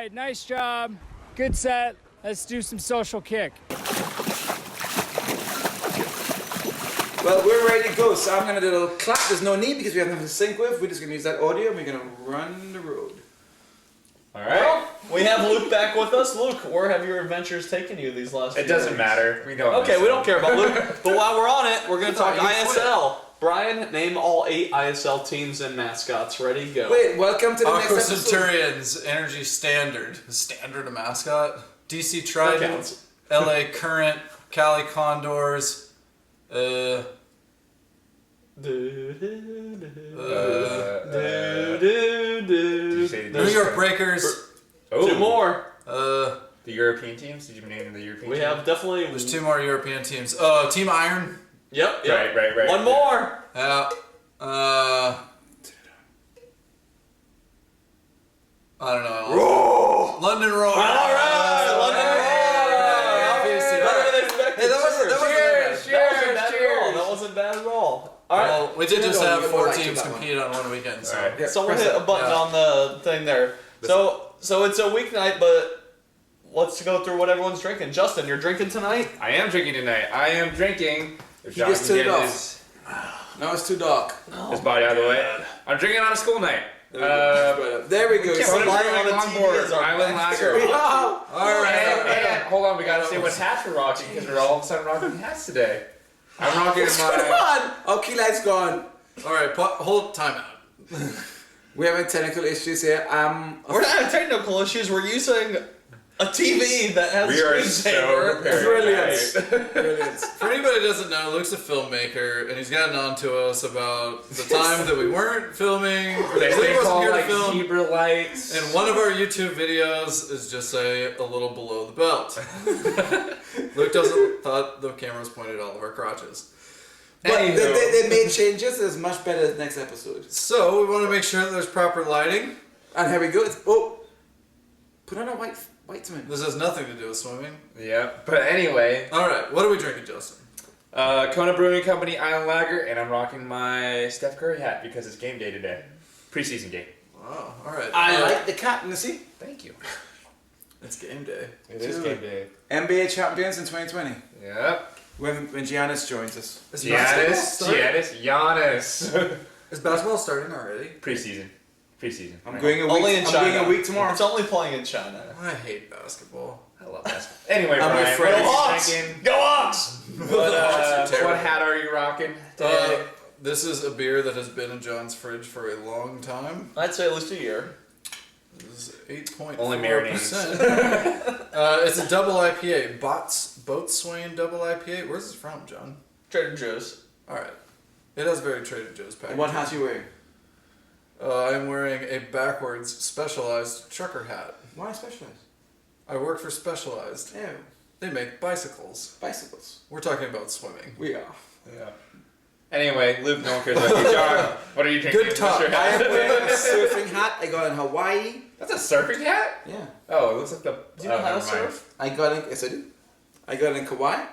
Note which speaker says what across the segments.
Speaker 1: right, nice job. Good set. Let's do some social kick.
Speaker 2: Well, we're ready to go, so I'm going to do a little clap. There's no need because we have nothing to sync with. We're just going to use that audio and we're going to run the road.
Speaker 3: All right.
Speaker 4: Well, we have Luke back with us. Luke, where have your adventures taken you these last few
Speaker 3: It doesn't
Speaker 4: days?
Speaker 3: matter. We don't.
Speaker 4: Okay, we don't care about Luke. But while we're on it, we're going to talk ISL. Brian, name all 8 ISL teams and mascots. Ready, go.
Speaker 2: Wait, welcome to the
Speaker 5: Aqua
Speaker 2: next episode.
Speaker 5: Centurions, Energy Standard. Is Standard a mascot? DC Trident, LA Current, Cali Condors,
Speaker 3: Did you say
Speaker 5: New York Breakers.
Speaker 3: Oh.
Speaker 4: 2 more.
Speaker 3: The European teams? Did you name the European
Speaker 4: We
Speaker 3: teams?
Speaker 4: have definitely...
Speaker 5: There's 2 more European teams. Team Iron.
Speaker 4: Yep.
Speaker 3: Right.
Speaker 4: 1 more.
Speaker 5: Yeah. I don't know.
Speaker 2: Roar!
Speaker 5: London Roar.
Speaker 4: All right, London Roar.
Speaker 5: Obviously.
Speaker 4: Better than expected.
Speaker 5: Hey, that
Speaker 4: wasn't bad at all. All right.
Speaker 5: Well, we did just
Speaker 2: Don't
Speaker 5: have
Speaker 2: even
Speaker 5: 4
Speaker 2: like
Speaker 5: teams
Speaker 2: that one.
Speaker 5: compete on one weekend. So.
Speaker 3: All right.
Speaker 2: Yeah,
Speaker 4: Someone
Speaker 2: press
Speaker 4: hit a
Speaker 2: it.
Speaker 4: button
Speaker 5: Yeah.
Speaker 4: on the thing there. So it's a weeknight, but let's go through what everyone's drinking. Justin, you're drinking tonight?
Speaker 3: I am drinking tonight. I am drinking.
Speaker 2: He just turned it off. No, it's too dark.
Speaker 3: His body out of the way. I'm drinking on a school night.
Speaker 2: There we go.
Speaker 4: Can't
Speaker 2: So-
Speaker 4: rely on a
Speaker 3: Longboard,
Speaker 4: TV as our
Speaker 3: Island Lager.
Speaker 2: Wow.
Speaker 5: All right.
Speaker 3: And hold on, we gotta say what hats we're rocking because we're all of a sudden rocking hats today. I'm rocking
Speaker 2: What's going
Speaker 3: my.
Speaker 2: on? Okay, light's gone.
Speaker 5: All right. Hold time out.
Speaker 2: We're having technical issues here.
Speaker 4: We're not having technical issues. We're using a TV that has
Speaker 3: We are
Speaker 4: a
Speaker 3: so
Speaker 4: screensaver.
Speaker 3: prepared.
Speaker 2: Brilliant. Brilliant.
Speaker 5: For anybody who doesn't know, Luke's a filmmaker, and he's gotten on to us about the time that we weren't filming, or
Speaker 3: They
Speaker 5: that Luke wasn't
Speaker 3: call
Speaker 5: here to
Speaker 3: like
Speaker 5: film.
Speaker 3: zebra lights.
Speaker 5: And one of our YouTube videos is just say a little below the belt. Luke thought the camera was pointed at all of our crotches.
Speaker 2: But
Speaker 3: Anywho.
Speaker 2: they made changes. It's much better the next episode.
Speaker 5: So we want to make sure that there's proper lighting.
Speaker 2: And here we go. Oh, put on a white to me.
Speaker 5: This has nothing to do with swimming.
Speaker 3: Yeah, but anyway,
Speaker 5: All right, what are we drinking, Justin?
Speaker 3: Kona Brewing Company Island Lager, and I'm rocking my Steph Curry hat because it's game day today, preseason game.
Speaker 5: Wow, all right.
Speaker 2: I like the captaincy.
Speaker 3: Thank you.
Speaker 5: It's game day.
Speaker 3: It is game day.
Speaker 2: NBA champions in 2020.
Speaker 3: Yep.
Speaker 2: When Giannis joins us.
Speaker 5: Is basketball starting?
Speaker 3: Giannis.
Speaker 5: Is basketball starting already?
Speaker 3: Preseason.
Speaker 2: I'm going a week.
Speaker 4: Only in
Speaker 2: I'm
Speaker 4: China.
Speaker 2: going a week tomorrow.
Speaker 4: It's only playing in China.
Speaker 5: I hate basketball.
Speaker 3: I love basketball. Anyway,
Speaker 2: I'm
Speaker 3: Brian,
Speaker 2: afraid.
Speaker 3: what
Speaker 4: Go
Speaker 3: are
Speaker 4: Hawks!
Speaker 3: you drinking?
Speaker 4: Go Hawks!
Speaker 3: What hat are you rocking today?
Speaker 5: This is a beer that has been in John's fridge for a long time.
Speaker 4: I'd say at least a year.
Speaker 5: This is 8.4%.
Speaker 3: Only marinates.
Speaker 5: It's a double IPA. Boatswain double IPA. Where's this from, John?
Speaker 4: Trader Joe's.
Speaker 5: All right. It has very Trader Joe's packaging.
Speaker 2: What hat you wearing?
Speaker 5: I'm wearing a backwards Specialized trucker hat.
Speaker 2: Why Specialized?
Speaker 5: I work for Specialized.
Speaker 2: Yeah,
Speaker 5: They make bicycles.
Speaker 2: bicycles.
Speaker 5: We're talking about swimming.
Speaker 2: We are.
Speaker 3: Yeah. Anyway, Luke, no one cares about you. John, what are you drinking?
Speaker 5: Good talk.
Speaker 3: What's your
Speaker 2: I
Speaker 3: hat?
Speaker 2: am wearing a surfing hat. I got in Hawaii.
Speaker 3: That's a surfing hat?
Speaker 2: Yeah.
Speaker 3: Oh, it looks like the.
Speaker 4: Do you know how to
Speaker 3: never mind.
Speaker 4: surf?
Speaker 2: I got in. Yes, I do. I got in Kauai,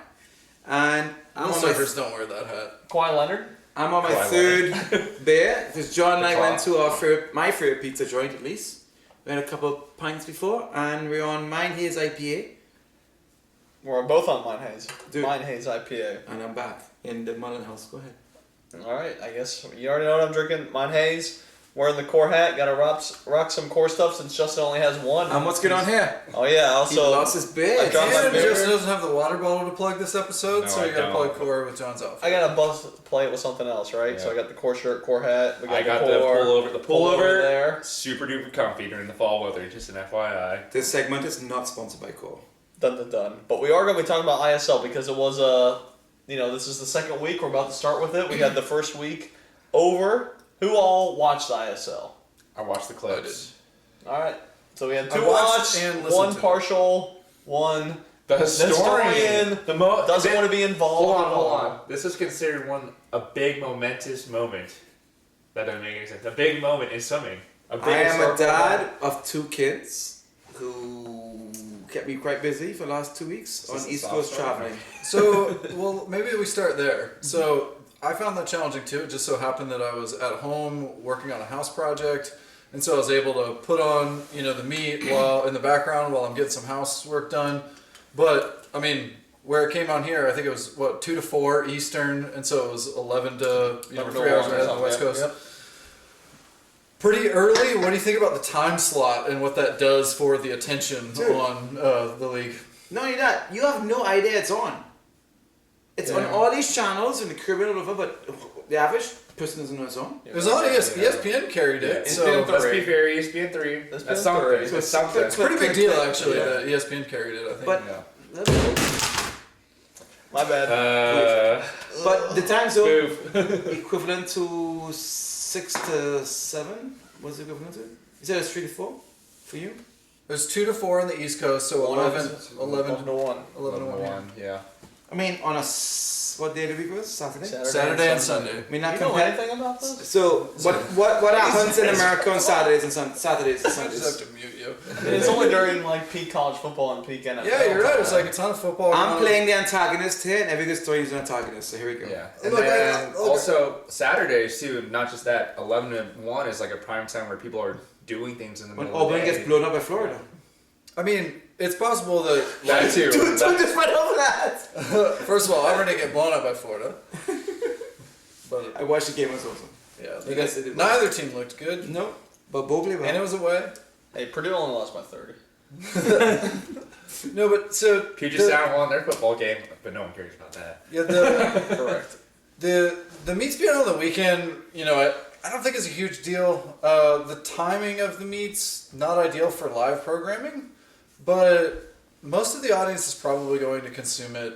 Speaker 2: and I'm
Speaker 5: Most
Speaker 2: on my
Speaker 5: surfers don't wear that hat.
Speaker 4: Kawhi Leonard.
Speaker 2: I'm on my
Speaker 3: Kauai
Speaker 2: third beer because John and I
Speaker 3: Good
Speaker 2: went
Speaker 3: talk.
Speaker 2: to my favorite pizza joint at least. We had a couple of pints before, and we're on Mine Haze IPA,
Speaker 4: We're both on Mine Haze.
Speaker 2: Dude.
Speaker 4: Mine Haze IPA.
Speaker 2: and I'm back in the Mullen House. Go ahead.
Speaker 4: All right, I guess you already know what I'm drinking. Mine Haze. Wearing the core hat. Got to rock some core stuff since Justin only has one.
Speaker 2: And what's going on here?
Speaker 4: Oh yeah.
Speaker 2: He
Speaker 4: Also,
Speaker 2: lost his beer.
Speaker 4: I dropped my
Speaker 5: And
Speaker 4: beer.
Speaker 5: Justin doesn't have the water bottle to plug this episode,
Speaker 3: No,
Speaker 5: so
Speaker 3: I
Speaker 5: you gotta
Speaker 3: don't.
Speaker 5: plug core with John's outfit.
Speaker 4: I got to play it with something else, right? So
Speaker 3: Yeah.
Speaker 4: I got the core shirt, core hat. We got
Speaker 3: I got
Speaker 4: the
Speaker 3: the
Speaker 4: core,
Speaker 3: pullover. The pullover
Speaker 4: there.
Speaker 3: super duper comfy during the fall weather. Just an FYI.
Speaker 2: This segment is not sponsored by Core.
Speaker 4: Dun dun dun. But we are going to be talking about ISL because it was this is the second week. We're about to start with it. We had the first week over. Who all watched ISL?
Speaker 3: I watched the clips.
Speaker 4: All right. So we had
Speaker 5: I
Speaker 4: 2
Speaker 5: watched
Speaker 4: watch,
Speaker 5: and listened
Speaker 4: one
Speaker 5: to it.
Speaker 4: partial, one
Speaker 3: The
Speaker 4: historian
Speaker 3: The
Speaker 4: doesn't want to be involved.
Speaker 3: Hold on. This is considered a big momentous moment. That doesn't make any sense. A big moment in swimming. A big
Speaker 2: I am a
Speaker 3: historical
Speaker 2: dad
Speaker 3: moment.
Speaker 2: of 2 kids who kept me quite busy for the last 2 weeks on
Speaker 3: This is
Speaker 2: East
Speaker 3: a
Speaker 2: Coast
Speaker 3: soft start.
Speaker 2: traveling.
Speaker 5: So, well, maybe we start there. So, I found that challenging too. It just so happened that I was at home working on a house project, and so I was able to put on the meet while in the background while I'm getting some housework done. But I mean, where it came on here, I think it was 2 to 4 Eastern, and so it was 11 to 3 hours ahead on the West Coast.
Speaker 4: Yep.
Speaker 5: Pretty early. What do you think about the time slot and what that does for the attention on the league?
Speaker 2: Not only that, you have no idea it's on. It's on all these channels in the Caribbean and all over, but the average person doesn't know it's on.
Speaker 5: It was on ESPN carried it, so
Speaker 3: Let's be fair, ESPN 3. That's something. It's something.
Speaker 5: it's a pretty big deal actually that ESPN carried it, I think.
Speaker 2: But
Speaker 4: My bad.
Speaker 2: but the time zone equivalent to 6 to 7. What's it equivalent to? You said it's 3 to 4 for you.
Speaker 5: There's 2 to 4 on the East Coast, so 11
Speaker 4: to 1.
Speaker 5: 11 to 1.
Speaker 3: Yeah.
Speaker 2: I mean, on what day of the week was Saturday?
Speaker 5: Saturday and Sunday.
Speaker 2: I mean, not
Speaker 4: You know
Speaker 2: compare.
Speaker 4: anything about this?
Speaker 2: So what happens in America on Saturdays and Saturdays and
Speaker 5: I just
Speaker 2: Sundays?
Speaker 5: have to mute you.
Speaker 4: It's only during like peak college football and peak NFL.
Speaker 5: Yeah, you're right. It's like a ton of football.
Speaker 2: I'm playing the antagonist here, and every good story is an antagonist. So here we go.
Speaker 3: Yeah.
Speaker 5: And
Speaker 3: And
Speaker 5: look,
Speaker 3: then
Speaker 5: look-
Speaker 3: also Saturdays too, not just that, 11 to 1 is like a prime time where people are doing things in the
Speaker 2: When
Speaker 3: middle of the
Speaker 2: Auburn
Speaker 3: day.
Speaker 2: gets blown up by Florida.
Speaker 5: I mean, it's possible that
Speaker 3: That too.
Speaker 2: Don't just run over that.
Speaker 5: first of all, Auburn didn't get blown up by Florida. But
Speaker 2: I watched the game. It was awesome.
Speaker 5: yeah,
Speaker 2: You guys did it.
Speaker 5: neither team looked good,
Speaker 2: No, but both played
Speaker 5: and it
Speaker 2: well.
Speaker 5: was away.
Speaker 4: Hey, Purdue only lost by 30.
Speaker 5: No, but so
Speaker 3: Puget Sound won their football game, but no one cares about that.
Speaker 5: yeah, the
Speaker 4: Correct.
Speaker 5: the meets being on the weekend, I don't think it's a huge deal. The timing of the meets not ideal for live programming, but most of the audience is probably going to consume it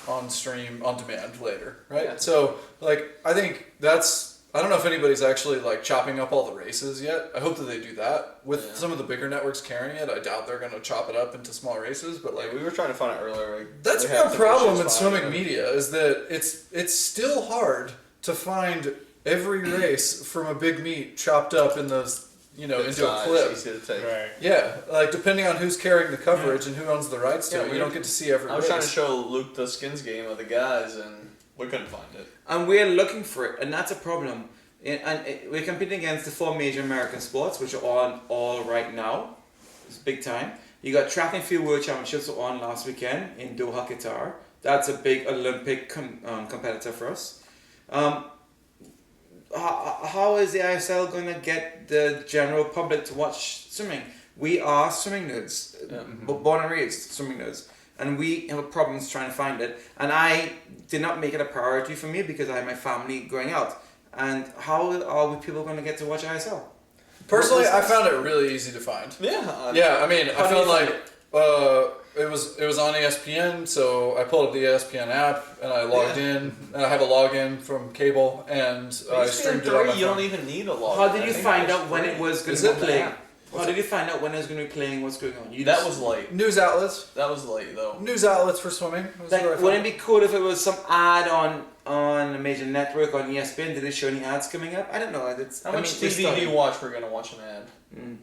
Speaker 5: on stream on demand later, right?
Speaker 4: Yeah.
Speaker 5: So I think I don't know if anybody's actually chopping up all the races yet. I hope that they do that. With some of the bigger networks carrying it, I doubt they're going to chop it up into small races, but
Speaker 4: We were trying to find it earlier.
Speaker 5: that's a
Speaker 4: we had
Speaker 5: real
Speaker 4: some
Speaker 5: problem
Speaker 4: issues
Speaker 5: in
Speaker 4: finding
Speaker 5: swimming
Speaker 4: it.
Speaker 5: media is that it's still hard to find every race from a big meet chopped up in those
Speaker 4: Good
Speaker 5: into a
Speaker 4: size,
Speaker 5: clip.
Speaker 4: easy to take.
Speaker 3: Right.
Speaker 5: Yeah, depending on who's carrying the coverage and who owns the rights to
Speaker 4: Yeah,
Speaker 5: it,
Speaker 4: we
Speaker 5: you don't
Speaker 4: were-
Speaker 5: get to see every
Speaker 4: I was
Speaker 5: race.
Speaker 4: trying to show Luke the skins game of the guys, and we couldn't find it.
Speaker 2: And we're looking for it, and that's a problem. We're competing against the 4 major American sports, which are on all right now. It's big time. You got track and field world championships were on last weekend in Doha, Qatar. That's a big Olympic competitor for us. How is the ISL going to get the general public to watch swimming? We are swimming nerds, born and raised swimming nerds, and we have problems trying to find it. And I did not make it a priority for me because I have my family going out. And how are people going to get to watch ISL?
Speaker 5: Personally, I found it really easy to find.
Speaker 4: Yeah.
Speaker 5: Yeah, I mean, I
Speaker 2: How do
Speaker 5: felt
Speaker 2: you find
Speaker 5: like it was on ESPN, so I pulled up the ESPN app and I logged in, and I have a login from cable, and I streamed it on my
Speaker 4: you don't
Speaker 5: phone.
Speaker 4: even need a log.
Speaker 2: How did you find out when it was going
Speaker 5: Is
Speaker 2: to
Speaker 5: it?
Speaker 2: be playing?
Speaker 4: Yeah.
Speaker 2: How did you find out when it was going to be playing? What's going on?
Speaker 4: That was late.
Speaker 5: News outlets.
Speaker 4: That was late though.
Speaker 5: News outlets for swimming. was
Speaker 2: like.
Speaker 5: where I found
Speaker 2: Wouldn't it be cool if it was some ad on a major network on ESPN? Did they show any ads coming up? I don't know.
Speaker 4: How much TV do you watch? We're gonna watch an ad.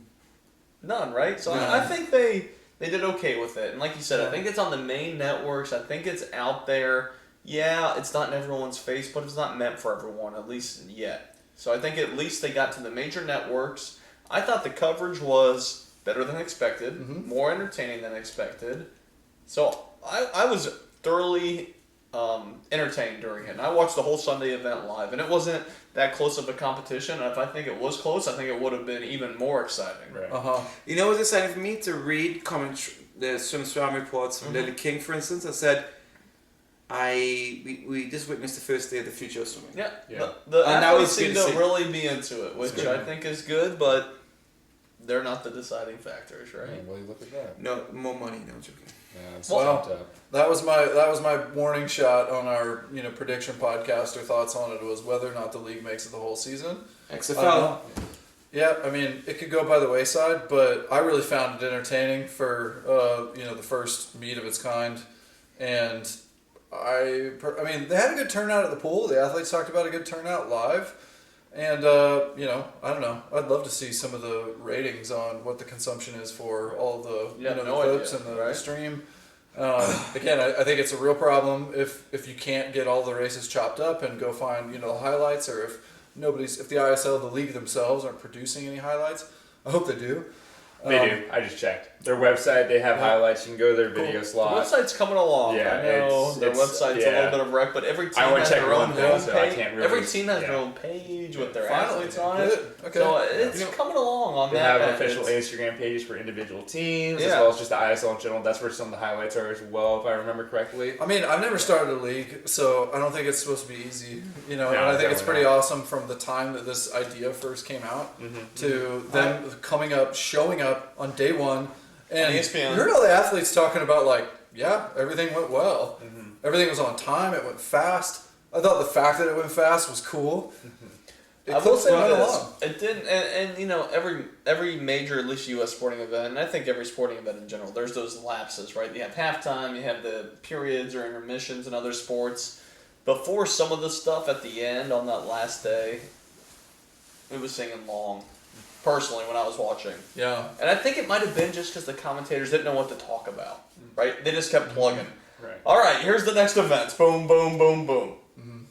Speaker 4: None, right? So
Speaker 5: None.
Speaker 4: I think they did okay with it. And like you said, I think it's on the main networks. I think it's out there. Yeah, it's not in everyone's face, but it's not meant for everyone, at least yet. So I think at least they got to the major networks. I thought the coverage was better than expected, more entertaining than expected. So I was thoroughly entertained during it. And I watched the whole Sunday event live, and it wasn't that close of a competition. And if I think it was close, I think it would have been even more exciting.
Speaker 3: Right.
Speaker 2: You know what's exciting for me? To read the swam reports from Lily King, for instance. I said, we just witnessed the first day of the future of swimming.
Speaker 4: Yeah,
Speaker 3: Yeah.
Speaker 4: the
Speaker 2: And that
Speaker 4: athletes
Speaker 2: was
Speaker 4: seem
Speaker 2: good to
Speaker 4: to
Speaker 2: see.
Speaker 4: really be into it, which I think is good, but they're not the deciding factors, right?
Speaker 3: Well, you look at that.
Speaker 2: No, more money, no joking.
Speaker 3: Yeah, it's
Speaker 5: Well,
Speaker 3: fucked up.
Speaker 5: That was my warning shot on our prediction podcast. Or thoughts on it was whether or not the league makes it the whole season. I don't
Speaker 2: XFL.
Speaker 5: know. Yeah, I mean it could go by the wayside, but I really found it entertaining for the first meet of its kind, and I mean they had a good turnout at the pool. The athletes talked about a good turnout live, and I don't know. I'd love to see some of the ratings on what the consumption is for all the
Speaker 4: Yeah,
Speaker 5: the
Speaker 4: no
Speaker 5: clips
Speaker 4: idea,
Speaker 5: and the
Speaker 4: right?
Speaker 5: stream. Again, I think it's a real problem if you can't get all the races chopped up and go find the highlights, or if if the ISL, the league themselves, aren't producing any highlights. I hope they do.
Speaker 3: They do. I just checked. Their website, they have highlights. You can go to their video
Speaker 4: The
Speaker 3: slot.
Speaker 4: website's coming along.
Speaker 3: Yeah,
Speaker 4: I know their website's a little bit of wreck, but every team has their own page. Every team has their own page with their athletes on it.
Speaker 5: Okay.
Speaker 4: So it's coming along on
Speaker 3: They
Speaker 4: that.
Speaker 3: have
Speaker 4: end.
Speaker 3: official Instagram pages for individual teams, as
Speaker 4: Yeah.
Speaker 3: well as just the ISL in general. That's where some of the highlights are as well, if I remember correctly.
Speaker 5: I mean, I've never started a league, so I don't think it's supposed to be easy. You know,
Speaker 3: No,
Speaker 5: and I think it's
Speaker 3: definitely
Speaker 5: pretty
Speaker 3: not.
Speaker 5: awesome from the time that this idea first came out
Speaker 3: Mm-hmm.
Speaker 5: to them coming up, showing up on day one. And
Speaker 4: ESPN.
Speaker 5: you heard all the athletes talking about, like, yeah, everything went well.
Speaker 3: Mm-hmm.
Speaker 5: Everything was on time. It went fast. I thought the fact that it went fast was cool. It
Speaker 4: I will say
Speaker 5: went
Speaker 4: this:
Speaker 5: along.
Speaker 4: it didn't, and you know, every major, at least U.S. sporting event, and I think every sporting event in general, there's those lapses, right? You have halftime, you have the periods or intermissions in other sports. Before some of the stuff at the end on that last day, it was singing long. Personally, when I was watching,
Speaker 5: Yeah.
Speaker 4: and I think it might have been just because the commentators didn't know what to talk about, right? They just kept plugging.
Speaker 3: Right.
Speaker 4: All right, here's the next events. Boom, boom, boom, boom.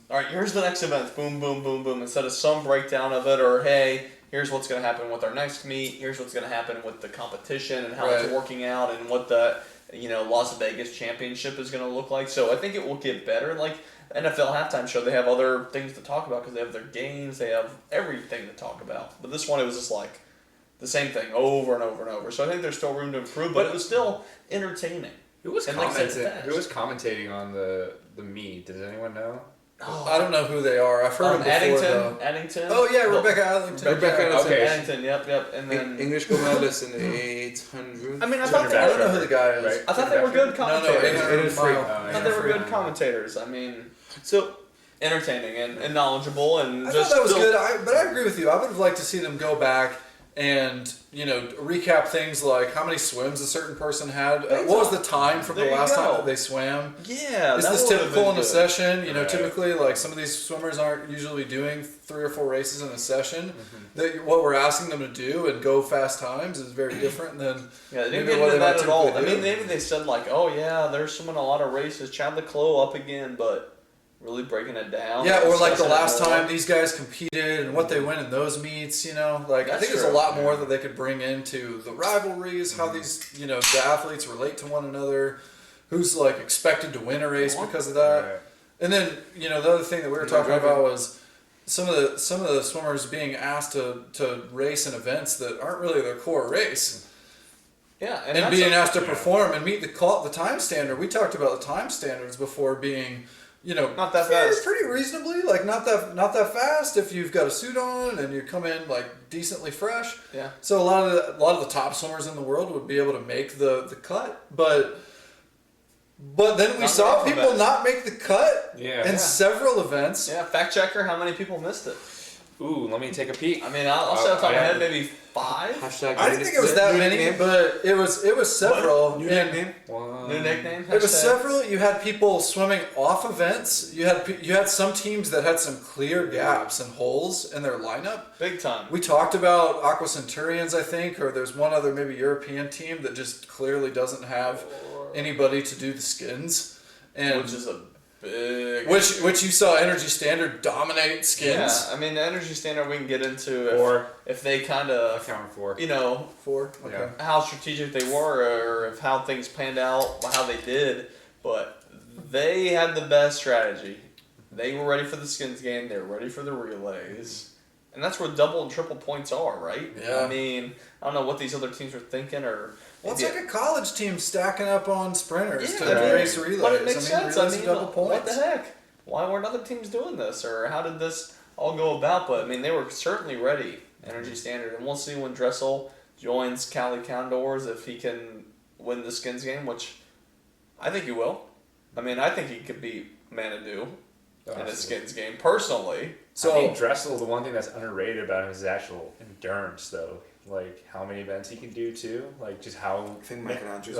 Speaker 4: All right, here's the next events. Boom, boom, boom, boom. Instead of some breakdown of it, or hey, here's what's going to happen with our next meet. Here's what's going to happen with the competition and how it's
Speaker 5: Right.
Speaker 4: working out, and what the Las Vegas championship is going to look like. So I think it will get better. Like NFL halftime show, they have other things to talk about because they have their games, they have everything to talk about. But this one, it was just like the same thing over and over and over. So I think there's still room to improve, but it was still entertaining.
Speaker 3: Who was
Speaker 4: And like I said,
Speaker 3: commenting?
Speaker 4: fast.
Speaker 3: Who was commentating on the meet? Does anyone know?
Speaker 5: I don't know who they are. I've heard them before,
Speaker 4: Addington.
Speaker 5: though. Oh, yeah,
Speaker 4: No,
Speaker 5: Rebecca Addington.
Speaker 2: Rebecca
Speaker 5: Yeah.
Speaker 2: Addington.
Speaker 3: Okay.
Speaker 4: Addington, yep. And then
Speaker 2: English gold medalist in the 800.
Speaker 4: I mean, I
Speaker 3: It's
Speaker 4: thought
Speaker 3: under
Speaker 5: I don't know
Speaker 3: Bachelor,
Speaker 5: who the guy is.
Speaker 3: right?
Speaker 4: I thought they were good
Speaker 5: No,
Speaker 4: commentators.
Speaker 5: 800
Speaker 2: free.
Speaker 5: mile.
Speaker 4: I thought they were good commentators. I mean, so entertaining and knowledgeable and
Speaker 5: I
Speaker 4: just
Speaker 5: thought that was
Speaker 4: still-
Speaker 5: good, but I agree with you. I would have liked to see them go back and recap things like how many swims a certain person had.
Speaker 4: Big
Speaker 5: What was
Speaker 4: time.
Speaker 5: the time from
Speaker 4: There
Speaker 5: the
Speaker 4: you
Speaker 5: last
Speaker 4: go.
Speaker 5: time that they swam?
Speaker 4: Yeah,
Speaker 5: Is
Speaker 4: that
Speaker 5: this
Speaker 4: would have
Speaker 5: typical
Speaker 4: been
Speaker 5: in a
Speaker 4: good.
Speaker 5: session?
Speaker 3: Right.
Speaker 5: Typically, like some of these swimmers aren't usually doing 3 or 4 races in a session. That what we're asking them to do and go fast times is very different than
Speaker 4: Yeah, they didn't
Speaker 5: maybe
Speaker 4: get
Speaker 5: what
Speaker 4: into
Speaker 5: they might
Speaker 4: that at all. I
Speaker 5: typically
Speaker 4: mean,
Speaker 5: do.
Speaker 4: maybe they said like, oh yeah, they're swimming a lot of races. Chad Leclos up again, but really breaking it down.
Speaker 5: Yeah, or like the
Speaker 4: discussing it
Speaker 5: last
Speaker 4: more.
Speaker 5: time these guys competed and what they win in those meets, Like I
Speaker 4: That's
Speaker 5: think there's a
Speaker 4: true.
Speaker 5: lot more that they could bring into the rivalries, how these, the athletes relate to one another, who's like expected to win a race because of that.
Speaker 3: Right.
Speaker 5: And then, the other thing that we were talking about was some of the swimmers being asked to race in events that aren't really their core race.
Speaker 4: Yeah,
Speaker 5: And
Speaker 4: that's
Speaker 5: being
Speaker 4: a-
Speaker 5: asked to perform and meet the time standard. We talked about the time standards before being,
Speaker 4: Not that fast.
Speaker 5: pretty reasonably, like not that fast if you've got a suit on and you come in like decently fresh.
Speaker 4: Yeah.
Speaker 5: So a lot of the top swimmers in the world would be able to make the cut, but then we
Speaker 4: Not
Speaker 5: saw
Speaker 4: all
Speaker 5: people
Speaker 4: events.
Speaker 5: not make the cut
Speaker 3: Yeah.
Speaker 5: in several events.
Speaker 4: Yeah, fact checker, how many people missed it?
Speaker 3: Ooh, let me take a peek.
Speaker 4: I mean, I'll say off the top of my
Speaker 3: I
Speaker 4: head,
Speaker 3: have-
Speaker 4: maybe 5.
Speaker 2: Hashtag
Speaker 5: I didn't think it was that
Speaker 2: new
Speaker 5: many,
Speaker 2: nickname.
Speaker 5: but it was several.
Speaker 2: New
Speaker 5: And
Speaker 2: nickname.
Speaker 3: One.
Speaker 4: New nickname?
Speaker 5: It was
Speaker 4: Hashtag.
Speaker 5: several. You had people swimming off events. You had some teams that had some clear gaps and holes in their lineup.
Speaker 4: Big time.
Speaker 5: We talked about Aqua Centurions, I think, or there's one other maybe European team that just clearly doesn't have anybody to do the skins, and
Speaker 4: Which is a big...
Speaker 5: which you saw Energy Standard dominate skins.
Speaker 4: Yeah, I mean, the energy standard we can get into if they kind of,
Speaker 3: Count 4.
Speaker 5: Four. Okay.
Speaker 3: Yeah.
Speaker 4: how strategic they were or if how things panned out, how they did, but they had the best strategy. They were ready for the skins game. They were ready for the relays. And that's where double and triple points are, right?
Speaker 5: Yeah.
Speaker 4: I mean, I don't know what these other teams are thinking or...
Speaker 5: Well, it's
Speaker 4: maybe-
Speaker 5: like a college team stacking up on sprinters to
Speaker 4: I mean,
Speaker 5: race relays.
Speaker 4: But it makes sense.
Speaker 5: relays are double
Speaker 4: what
Speaker 5: points.
Speaker 4: the heck? Why weren't other teams doing this? Or how did this all go about? But, I mean, they were certainly ready, Energy Standard. And we'll see when Dressel joins Cali Condors if he can win the skins game, which I think he will. I mean, I think he could beat Manadoo in the skins game, personally.
Speaker 3: So I think Dressel, the one thing that's underrated about him is his actual endurance, though. Like how many events he can do too. Like just how
Speaker 2: I think Michael Andrews.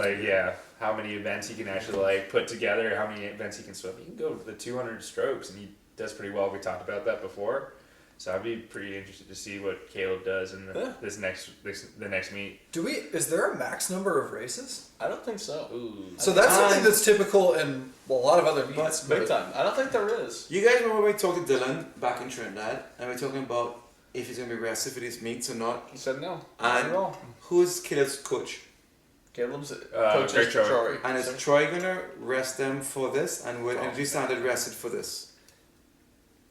Speaker 3: how many events he can actually like put together. How many events he can swim. He can go the 200 strokes, and he does pretty well. We talked about that before. So I'd be pretty interested to see what Caleb does in the next meet.
Speaker 5: Is there a max number of races?
Speaker 4: I don't think so.
Speaker 3: Ooh.
Speaker 5: So that's something that's typical in a lot of other meets.
Speaker 4: Big time. I don't think there is.
Speaker 2: You guys remember we talked to Dylan back in Trinidad, and we were talking about if he's going to be rested for these meets or not.
Speaker 4: He said no.
Speaker 2: And
Speaker 4: Not at all.
Speaker 2: who's Caleb's coach?
Speaker 4: Caleb's coach
Speaker 3: Greg
Speaker 4: is
Speaker 3: Troy.
Speaker 4: Troy.
Speaker 2: And is Troy going to rest them for this? And will Energy Standard rested for this?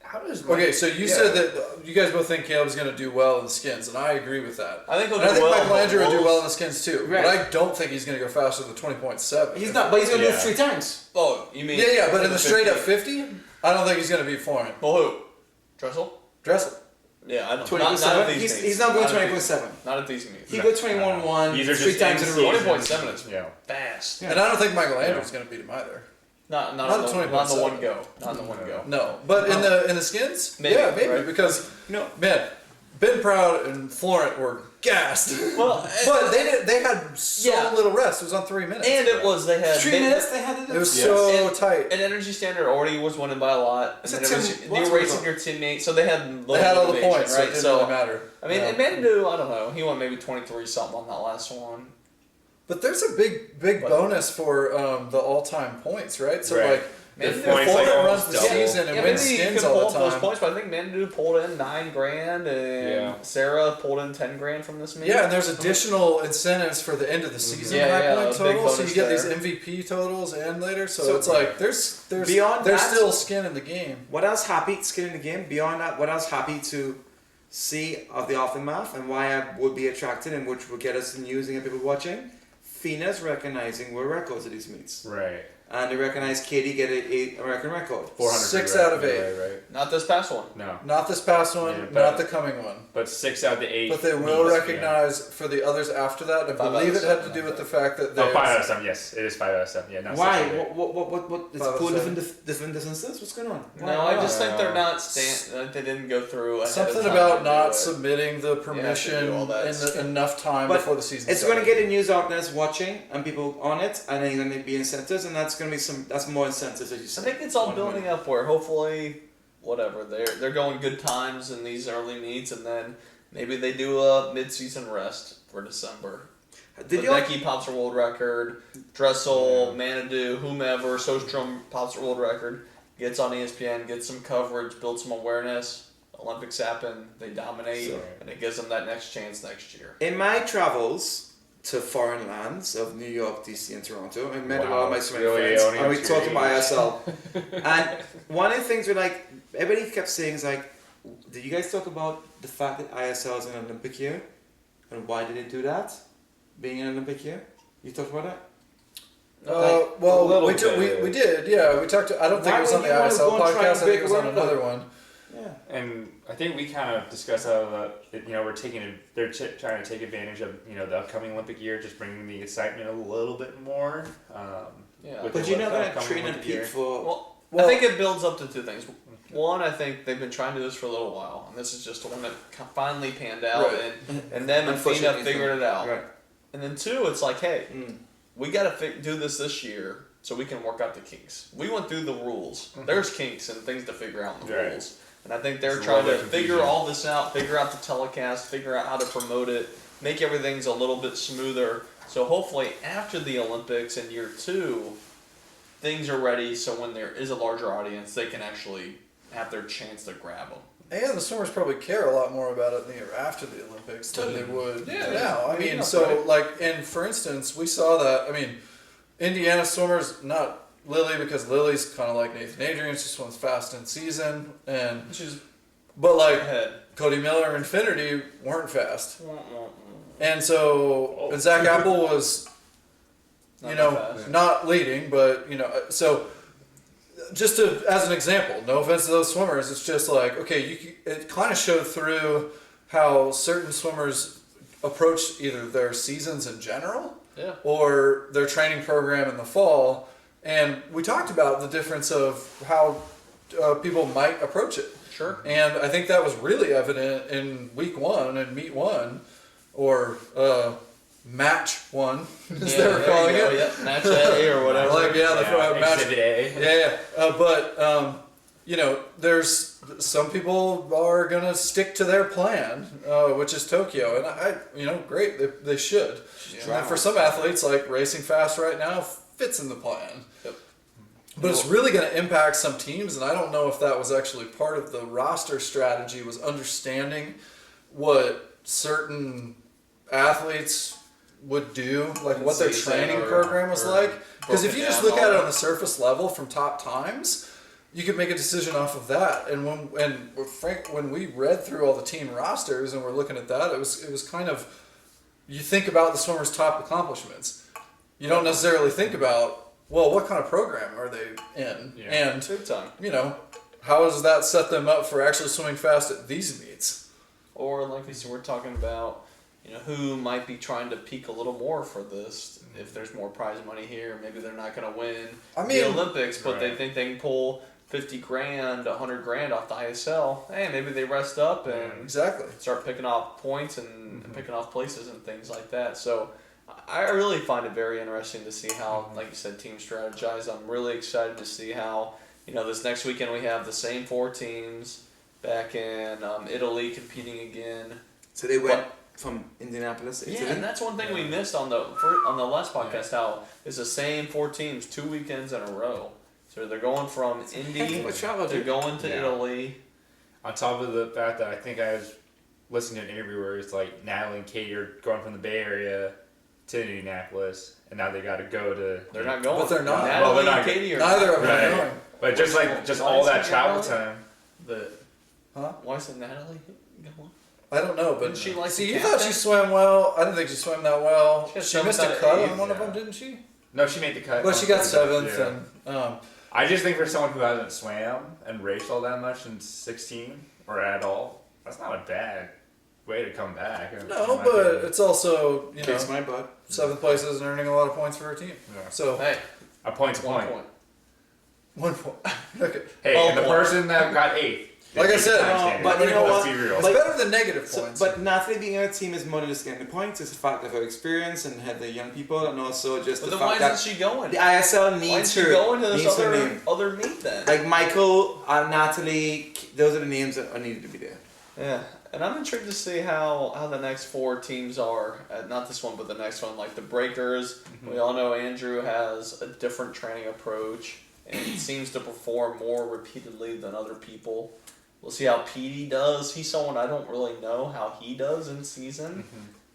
Speaker 3: How does
Speaker 5: Okay, so you said that you guys both think Caleb's going to do well in the skins, and I agree with that.
Speaker 4: I think he'll
Speaker 5: And I
Speaker 4: do
Speaker 5: think
Speaker 4: well.
Speaker 5: Michael Andrew will do
Speaker 4: Bulls-
Speaker 5: well in the skins too.
Speaker 2: Right.
Speaker 5: But I don't think he's going to go faster than 20.7.
Speaker 2: He's not, but he's going to do it 3 times.
Speaker 4: Oh, you mean?
Speaker 5: Yeah, but in the straight up
Speaker 4: 50?
Speaker 5: 50, I don't think he's going to beat Florent.
Speaker 4: Well, who? Dressel?
Speaker 5: Dressel.
Speaker 4: Yeah, I don't.
Speaker 2: 20.7?
Speaker 4: Not at these meets.
Speaker 2: He's not going
Speaker 4: Not at these-
Speaker 2: 20.7.
Speaker 4: Not at these meets.
Speaker 2: He go 21-1
Speaker 3: These are
Speaker 2: 3
Speaker 3: just
Speaker 2: times in a row.
Speaker 4: 20.7 is fast.
Speaker 2: Yeah.
Speaker 5: And I don't think Michael Andrew's going to beat him either.
Speaker 4: Not
Speaker 5: Not
Speaker 4: on
Speaker 5: at
Speaker 4: the
Speaker 5: 20.7.
Speaker 4: one go. Not in the one go.
Speaker 5: No, but in the skins,
Speaker 4: Maybe,
Speaker 5: yeah, maybe
Speaker 4: right?
Speaker 5: because
Speaker 2: No.
Speaker 5: man, Ben Proud and Florent were gassed.
Speaker 4: Well,
Speaker 5: But they had so
Speaker 4: Yeah.
Speaker 5: little rest. It was on 3 minutes.
Speaker 4: and it was they had
Speaker 2: 3 minutes they had
Speaker 5: it was
Speaker 2: Yes.
Speaker 5: so
Speaker 4: And-
Speaker 5: tight.
Speaker 4: An energy standard already was winning by a lot.
Speaker 2: It's
Speaker 4: And
Speaker 2: a
Speaker 4: it was,
Speaker 2: team-
Speaker 4: you're
Speaker 2: what's
Speaker 4: racing
Speaker 2: going
Speaker 4: your teammate, so they had little
Speaker 5: They had all the
Speaker 4: motivation,
Speaker 5: points, so it
Speaker 4: right?
Speaker 5: didn't
Speaker 4: So
Speaker 5: really matter.
Speaker 4: I mean,
Speaker 5: Yeah.
Speaker 4: and Mandu, I don't know. He won maybe 23 something on that last one.
Speaker 5: But there's a big bonus for the all-time points, right? So
Speaker 3: Right.
Speaker 5: like,
Speaker 4: Man,
Speaker 5: if
Speaker 4: the
Speaker 3: points,
Speaker 5: Florent
Speaker 3: like,
Speaker 5: runs
Speaker 3: almost
Speaker 5: the
Speaker 3: double.
Speaker 5: season and
Speaker 4: Yeah,
Speaker 5: wins
Speaker 4: maybe he
Speaker 5: skins
Speaker 4: could
Speaker 5: all
Speaker 4: pull
Speaker 5: the
Speaker 4: up those
Speaker 5: time,
Speaker 4: points, but I think Mandu pulled in $9,000 and
Speaker 3: Yeah.
Speaker 4: Sarah pulled in $10,000 from this meet.
Speaker 5: yeah, and there's additional incentives for the end of the season
Speaker 4: Yeah,
Speaker 5: high
Speaker 4: yeah,
Speaker 5: point
Speaker 4: a big
Speaker 5: totals. So
Speaker 4: bonus
Speaker 5: you get these
Speaker 4: there.
Speaker 5: MVP totals and later. So
Speaker 2: So
Speaker 5: it's like there's
Speaker 2: beyond
Speaker 5: there's
Speaker 2: that-
Speaker 5: still skin in the game.
Speaker 2: What else happy skin in the game? Beyond that, what else happy to see of the aftermath and why I would be attracted and which will get us in using and people watching? FINA's recognizing world records at these meets.
Speaker 3: Right.
Speaker 2: And they recognize Katie get a American record.
Speaker 3: 400.
Speaker 5: 6
Speaker 3: right,
Speaker 5: out of 8.
Speaker 3: Right.
Speaker 4: Not this past one.
Speaker 3: No,
Speaker 5: Not this past one,
Speaker 3: Yeah, but-
Speaker 5: not the coming one.
Speaker 3: but 6 out of the 8.
Speaker 5: But they will
Speaker 3: meets,
Speaker 5: recognize for the others after that. I
Speaker 4: 5 out
Speaker 5: believe
Speaker 4: of
Speaker 5: it had to
Speaker 4: 7,
Speaker 5: do
Speaker 4: I
Speaker 5: with the
Speaker 4: think.
Speaker 5: fact that
Speaker 3: Yeah. Oh,
Speaker 5: there's
Speaker 3: 5 out of 7. Yes, it is 5 out of 7. Yeah, not 6
Speaker 2: Why?
Speaker 3: out of 8.
Speaker 2: What? It's
Speaker 5: 5
Speaker 2: four
Speaker 5: out of
Speaker 2: different distances? What's going on?
Speaker 4: No, I just think they're
Speaker 3: No.
Speaker 4: not like they didn't go through ahead of
Speaker 5: something
Speaker 4: time
Speaker 5: about
Speaker 4: to
Speaker 5: not
Speaker 4: do it.
Speaker 5: submitting the
Speaker 4: to
Speaker 5: permission
Speaker 4: do all that
Speaker 5: in
Speaker 4: stuff.
Speaker 5: enough time
Speaker 2: But
Speaker 5: before the season
Speaker 2: It's
Speaker 5: started.
Speaker 2: going to get the news outlets watching and people on it, and then going to be incentives, and that's going to be that's more incentives, as you
Speaker 4: I
Speaker 2: said.
Speaker 4: think it's all building up where hopefully, whatever they're going good times in these early meets, and then maybe they do a mid-season rest for December.
Speaker 2: Did
Speaker 4: But
Speaker 2: you?
Speaker 4: Becky pops her world record, Dressel, Manadu, whomever, Sostrom pops her world record, gets on ESPN, gets some coverage, builds some awareness. Olympics happen, they dominate,
Speaker 2: So-
Speaker 4: and it gives them that next chance next year.
Speaker 2: In my travels to foreign lands of New York, DC, and Toronto, I met a lot
Speaker 3: Wow,
Speaker 2: of my
Speaker 3: it's
Speaker 2: swimming
Speaker 3: really
Speaker 2: friends,
Speaker 3: owning
Speaker 2: and
Speaker 3: up
Speaker 2: we
Speaker 3: to
Speaker 2: talked
Speaker 3: your
Speaker 2: about
Speaker 3: age.
Speaker 2: ISL. And one of the things we like, everybody kept saying is like, did you guys talk about the fact that ISL is an Olympic year, and why did it do that? Being an Olympic year, you talked about that.
Speaker 5: Well,
Speaker 3: a little
Speaker 5: we did, yeah. We talked. I don't think
Speaker 2: Why
Speaker 5: it was
Speaker 2: would
Speaker 5: on the
Speaker 2: you wanna
Speaker 5: ISL
Speaker 2: go and try
Speaker 5: podcast. I
Speaker 2: and
Speaker 5: think it
Speaker 2: break
Speaker 5: was on
Speaker 2: a
Speaker 5: another
Speaker 2: record?
Speaker 5: one.
Speaker 2: Yeah.
Speaker 3: And I think we kind of discussed how we're they're trying to take advantage of the upcoming Olympic year, just bringing the excitement a little bit more.
Speaker 4: Yeah.
Speaker 3: with
Speaker 2: But
Speaker 3: the
Speaker 2: you're not going to
Speaker 3: upcoming
Speaker 2: train and
Speaker 3: Olympic
Speaker 2: peak
Speaker 3: year.
Speaker 2: for.
Speaker 4: Well, I think it builds up to two things. One, I think they've been trying to do this for a little while, and this is just one that finally panned out,
Speaker 5: Right.
Speaker 4: and them and FINA
Speaker 2: Unfortunately,
Speaker 4: figured it out.
Speaker 2: Right.
Speaker 4: And then two, it's like, hey,
Speaker 2: Mm.
Speaker 4: we got to do this year so we can work out the kinks. We went through the rules. There's kinks and things to figure out in the
Speaker 3: Right.
Speaker 4: rules. And I think they're
Speaker 3: There's a
Speaker 4: trying
Speaker 3: little
Speaker 4: to
Speaker 3: bit of
Speaker 4: figure
Speaker 3: confusion.
Speaker 4: all this out, figure out the telecast, figure out how to promote it, make everything's a little bit smoother. So hopefully after the Olympics in year 2, things are ready so when there is a larger audience, they can actually have their chance to grab them.
Speaker 5: And the swimmers probably care a lot more about it in the year after the Olympics than they would
Speaker 4: Yeah.
Speaker 5: now. I
Speaker 4: Yeah,
Speaker 5: mean, so
Speaker 4: right.
Speaker 5: like, and for instance, we saw that. I mean, Indiana swimmers, not Lily, because Lily's kind of like Nathan Adrian, she swims fast in season, and
Speaker 4: Which is
Speaker 5: but like
Speaker 4: ahead.
Speaker 5: Cody Miller and Infinity weren't fast, and so and Zach Apple was
Speaker 4: Not
Speaker 5: you
Speaker 4: that
Speaker 5: know,
Speaker 4: fast.
Speaker 5: not leading, but so just to, as an example, no offense to those swimmers, it's just like, okay, it kind of showed through how certain swimmers approach either their seasons in general
Speaker 4: Yeah.
Speaker 5: or their training program in the fall, and we talked about the difference of how people might approach it.
Speaker 4: Sure.
Speaker 5: And I think that was really evident in week 1 and meet 1, or match 1, as they were calling it.
Speaker 4: Yeah. Match A or whatever.
Speaker 5: Like, yeah, the match.
Speaker 3: Exhibit A.
Speaker 5: Yeah, yeah. But, there's some people are gonna stick to their plan, which is Tokyo, and great, they should.
Speaker 4: Yeah.
Speaker 5: And for some athletes, like racing fast right now, fits in the plan.
Speaker 4: Yep.
Speaker 5: But it's really going to impact some teams, and I don't know if that was actually part of the roster strategy, was understanding what certain athletes would do, like what their training program was like. Because if you just look at it on the surface level from top times, you could make a decision off of that. And when we read through all the team rosters and we're looking at that, it was kind of, you think about the swimmers' top accomplishments. You don't necessarily think about, well, what kind of program are they in?
Speaker 3: Yeah.
Speaker 5: And,
Speaker 4: Big time.
Speaker 5: how does that set them up for actually swimming fast at these meets?
Speaker 4: Or like we said, we're talking about, who might be trying to peak a little more for this. If there's more prize money here, maybe they're not going to win the Olympics, but they think they can pull 50 grand, 100 grand off the ISL. Hey, maybe they rest up and
Speaker 5: Exactly.
Speaker 4: start picking off points and picking off places and things like that. So I really find it very interesting to see how, like you said, teams strategize. I'm really excited to see how, this next weekend we have the same 4 teams back in Italy competing again.
Speaker 2: So they went from Indianapolis.
Speaker 4: Yeah, and that's one thing we missed on the last podcast. How it's the same 4 teams 2 weekends in a row. So they're going from Indy, they're going to Italy.
Speaker 3: On top of the fact that I think I was listening to an interview where it's like Natalie and Katie are going from the Bay Area to Indianapolis, and now they got to go to.
Speaker 4: They're not going.
Speaker 5: But they're not.
Speaker 4: Natalie
Speaker 3: Well, they're
Speaker 4: and
Speaker 3: not.
Speaker 4: Katie are
Speaker 5: Neither of them
Speaker 3: Right.
Speaker 5: are going.
Speaker 3: But just all that travel time.
Speaker 4: Why is it Natalie going?
Speaker 5: I don't know, but
Speaker 4: Didn't she like
Speaker 5: see,
Speaker 4: the
Speaker 5: you thought
Speaker 4: captain?
Speaker 5: she swam well. I didn't think she swam that well.
Speaker 4: She got
Speaker 5: She missed a
Speaker 4: seventh
Speaker 5: cut
Speaker 4: out of
Speaker 5: on one of
Speaker 3: eight,
Speaker 5: them, didn't she?
Speaker 3: No, she made the cut.
Speaker 5: But she got 7th,
Speaker 3: Yeah.
Speaker 5: and
Speaker 3: I just think for someone who hasn't swam and raced all that much in 16 or at all, that's not a bad way to come back.
Speaker 5: no, but it's also
Speaker 2: Kiss my butt.
Speaker 5: 7th place isn't earning a lot of points for her team.
Speaker 3: Yeah.
Speaker 5: So
Speaker 4: Hey,
Speaker 3: A point's a
Speaker 4: 1
Speaker 3: point.
Speaker 4: point.
Speaker 5: 1 point. Okay,
Speaker 3: Hey,
Speaker 4: Oh,
Speaker 3: and the
Speaker 4: point.
Speaker 3: person that got 8th.
Speaker 5: Like I said,
Speaker 2: but you know
Speaker 3: let's
Speaker 2: what?
Speaker 3: be real.
Speaker 5: it's
Speaker 2: But-
Speaker 5: better than negative
Speaker 2: So,
Speaker 5: points.
Speaker 2: but Natalie being on a team is more than just getting the points. It's the fact of her experience and had the young people, and also just
Speaker 4: But
Speaker 2: the
Speaker 4: then why
Speaker 2: fact that
Speaker 4: isn't she going?
Speaker 2: the ISL
Speaker 4: Why
Speaker 2: needs
Speaker 4: isn't she
Speaker 2: her.
Speaker 4: going to this
Speaker 2: needs her name.
Speaker 4: other meet then?
Speaker 2: Like Michael, Natalie, those are the names that are needed to be there.
Speaker 4: Yeah, and I'm intrigued to see how the next 4 teams are. Not this one, but the next one. Like the Breakers, we all know Andrew has a different training approach and seems to perform more repeatedly than other people. We'll see how Petey does. He's someone I don't really know how he does in season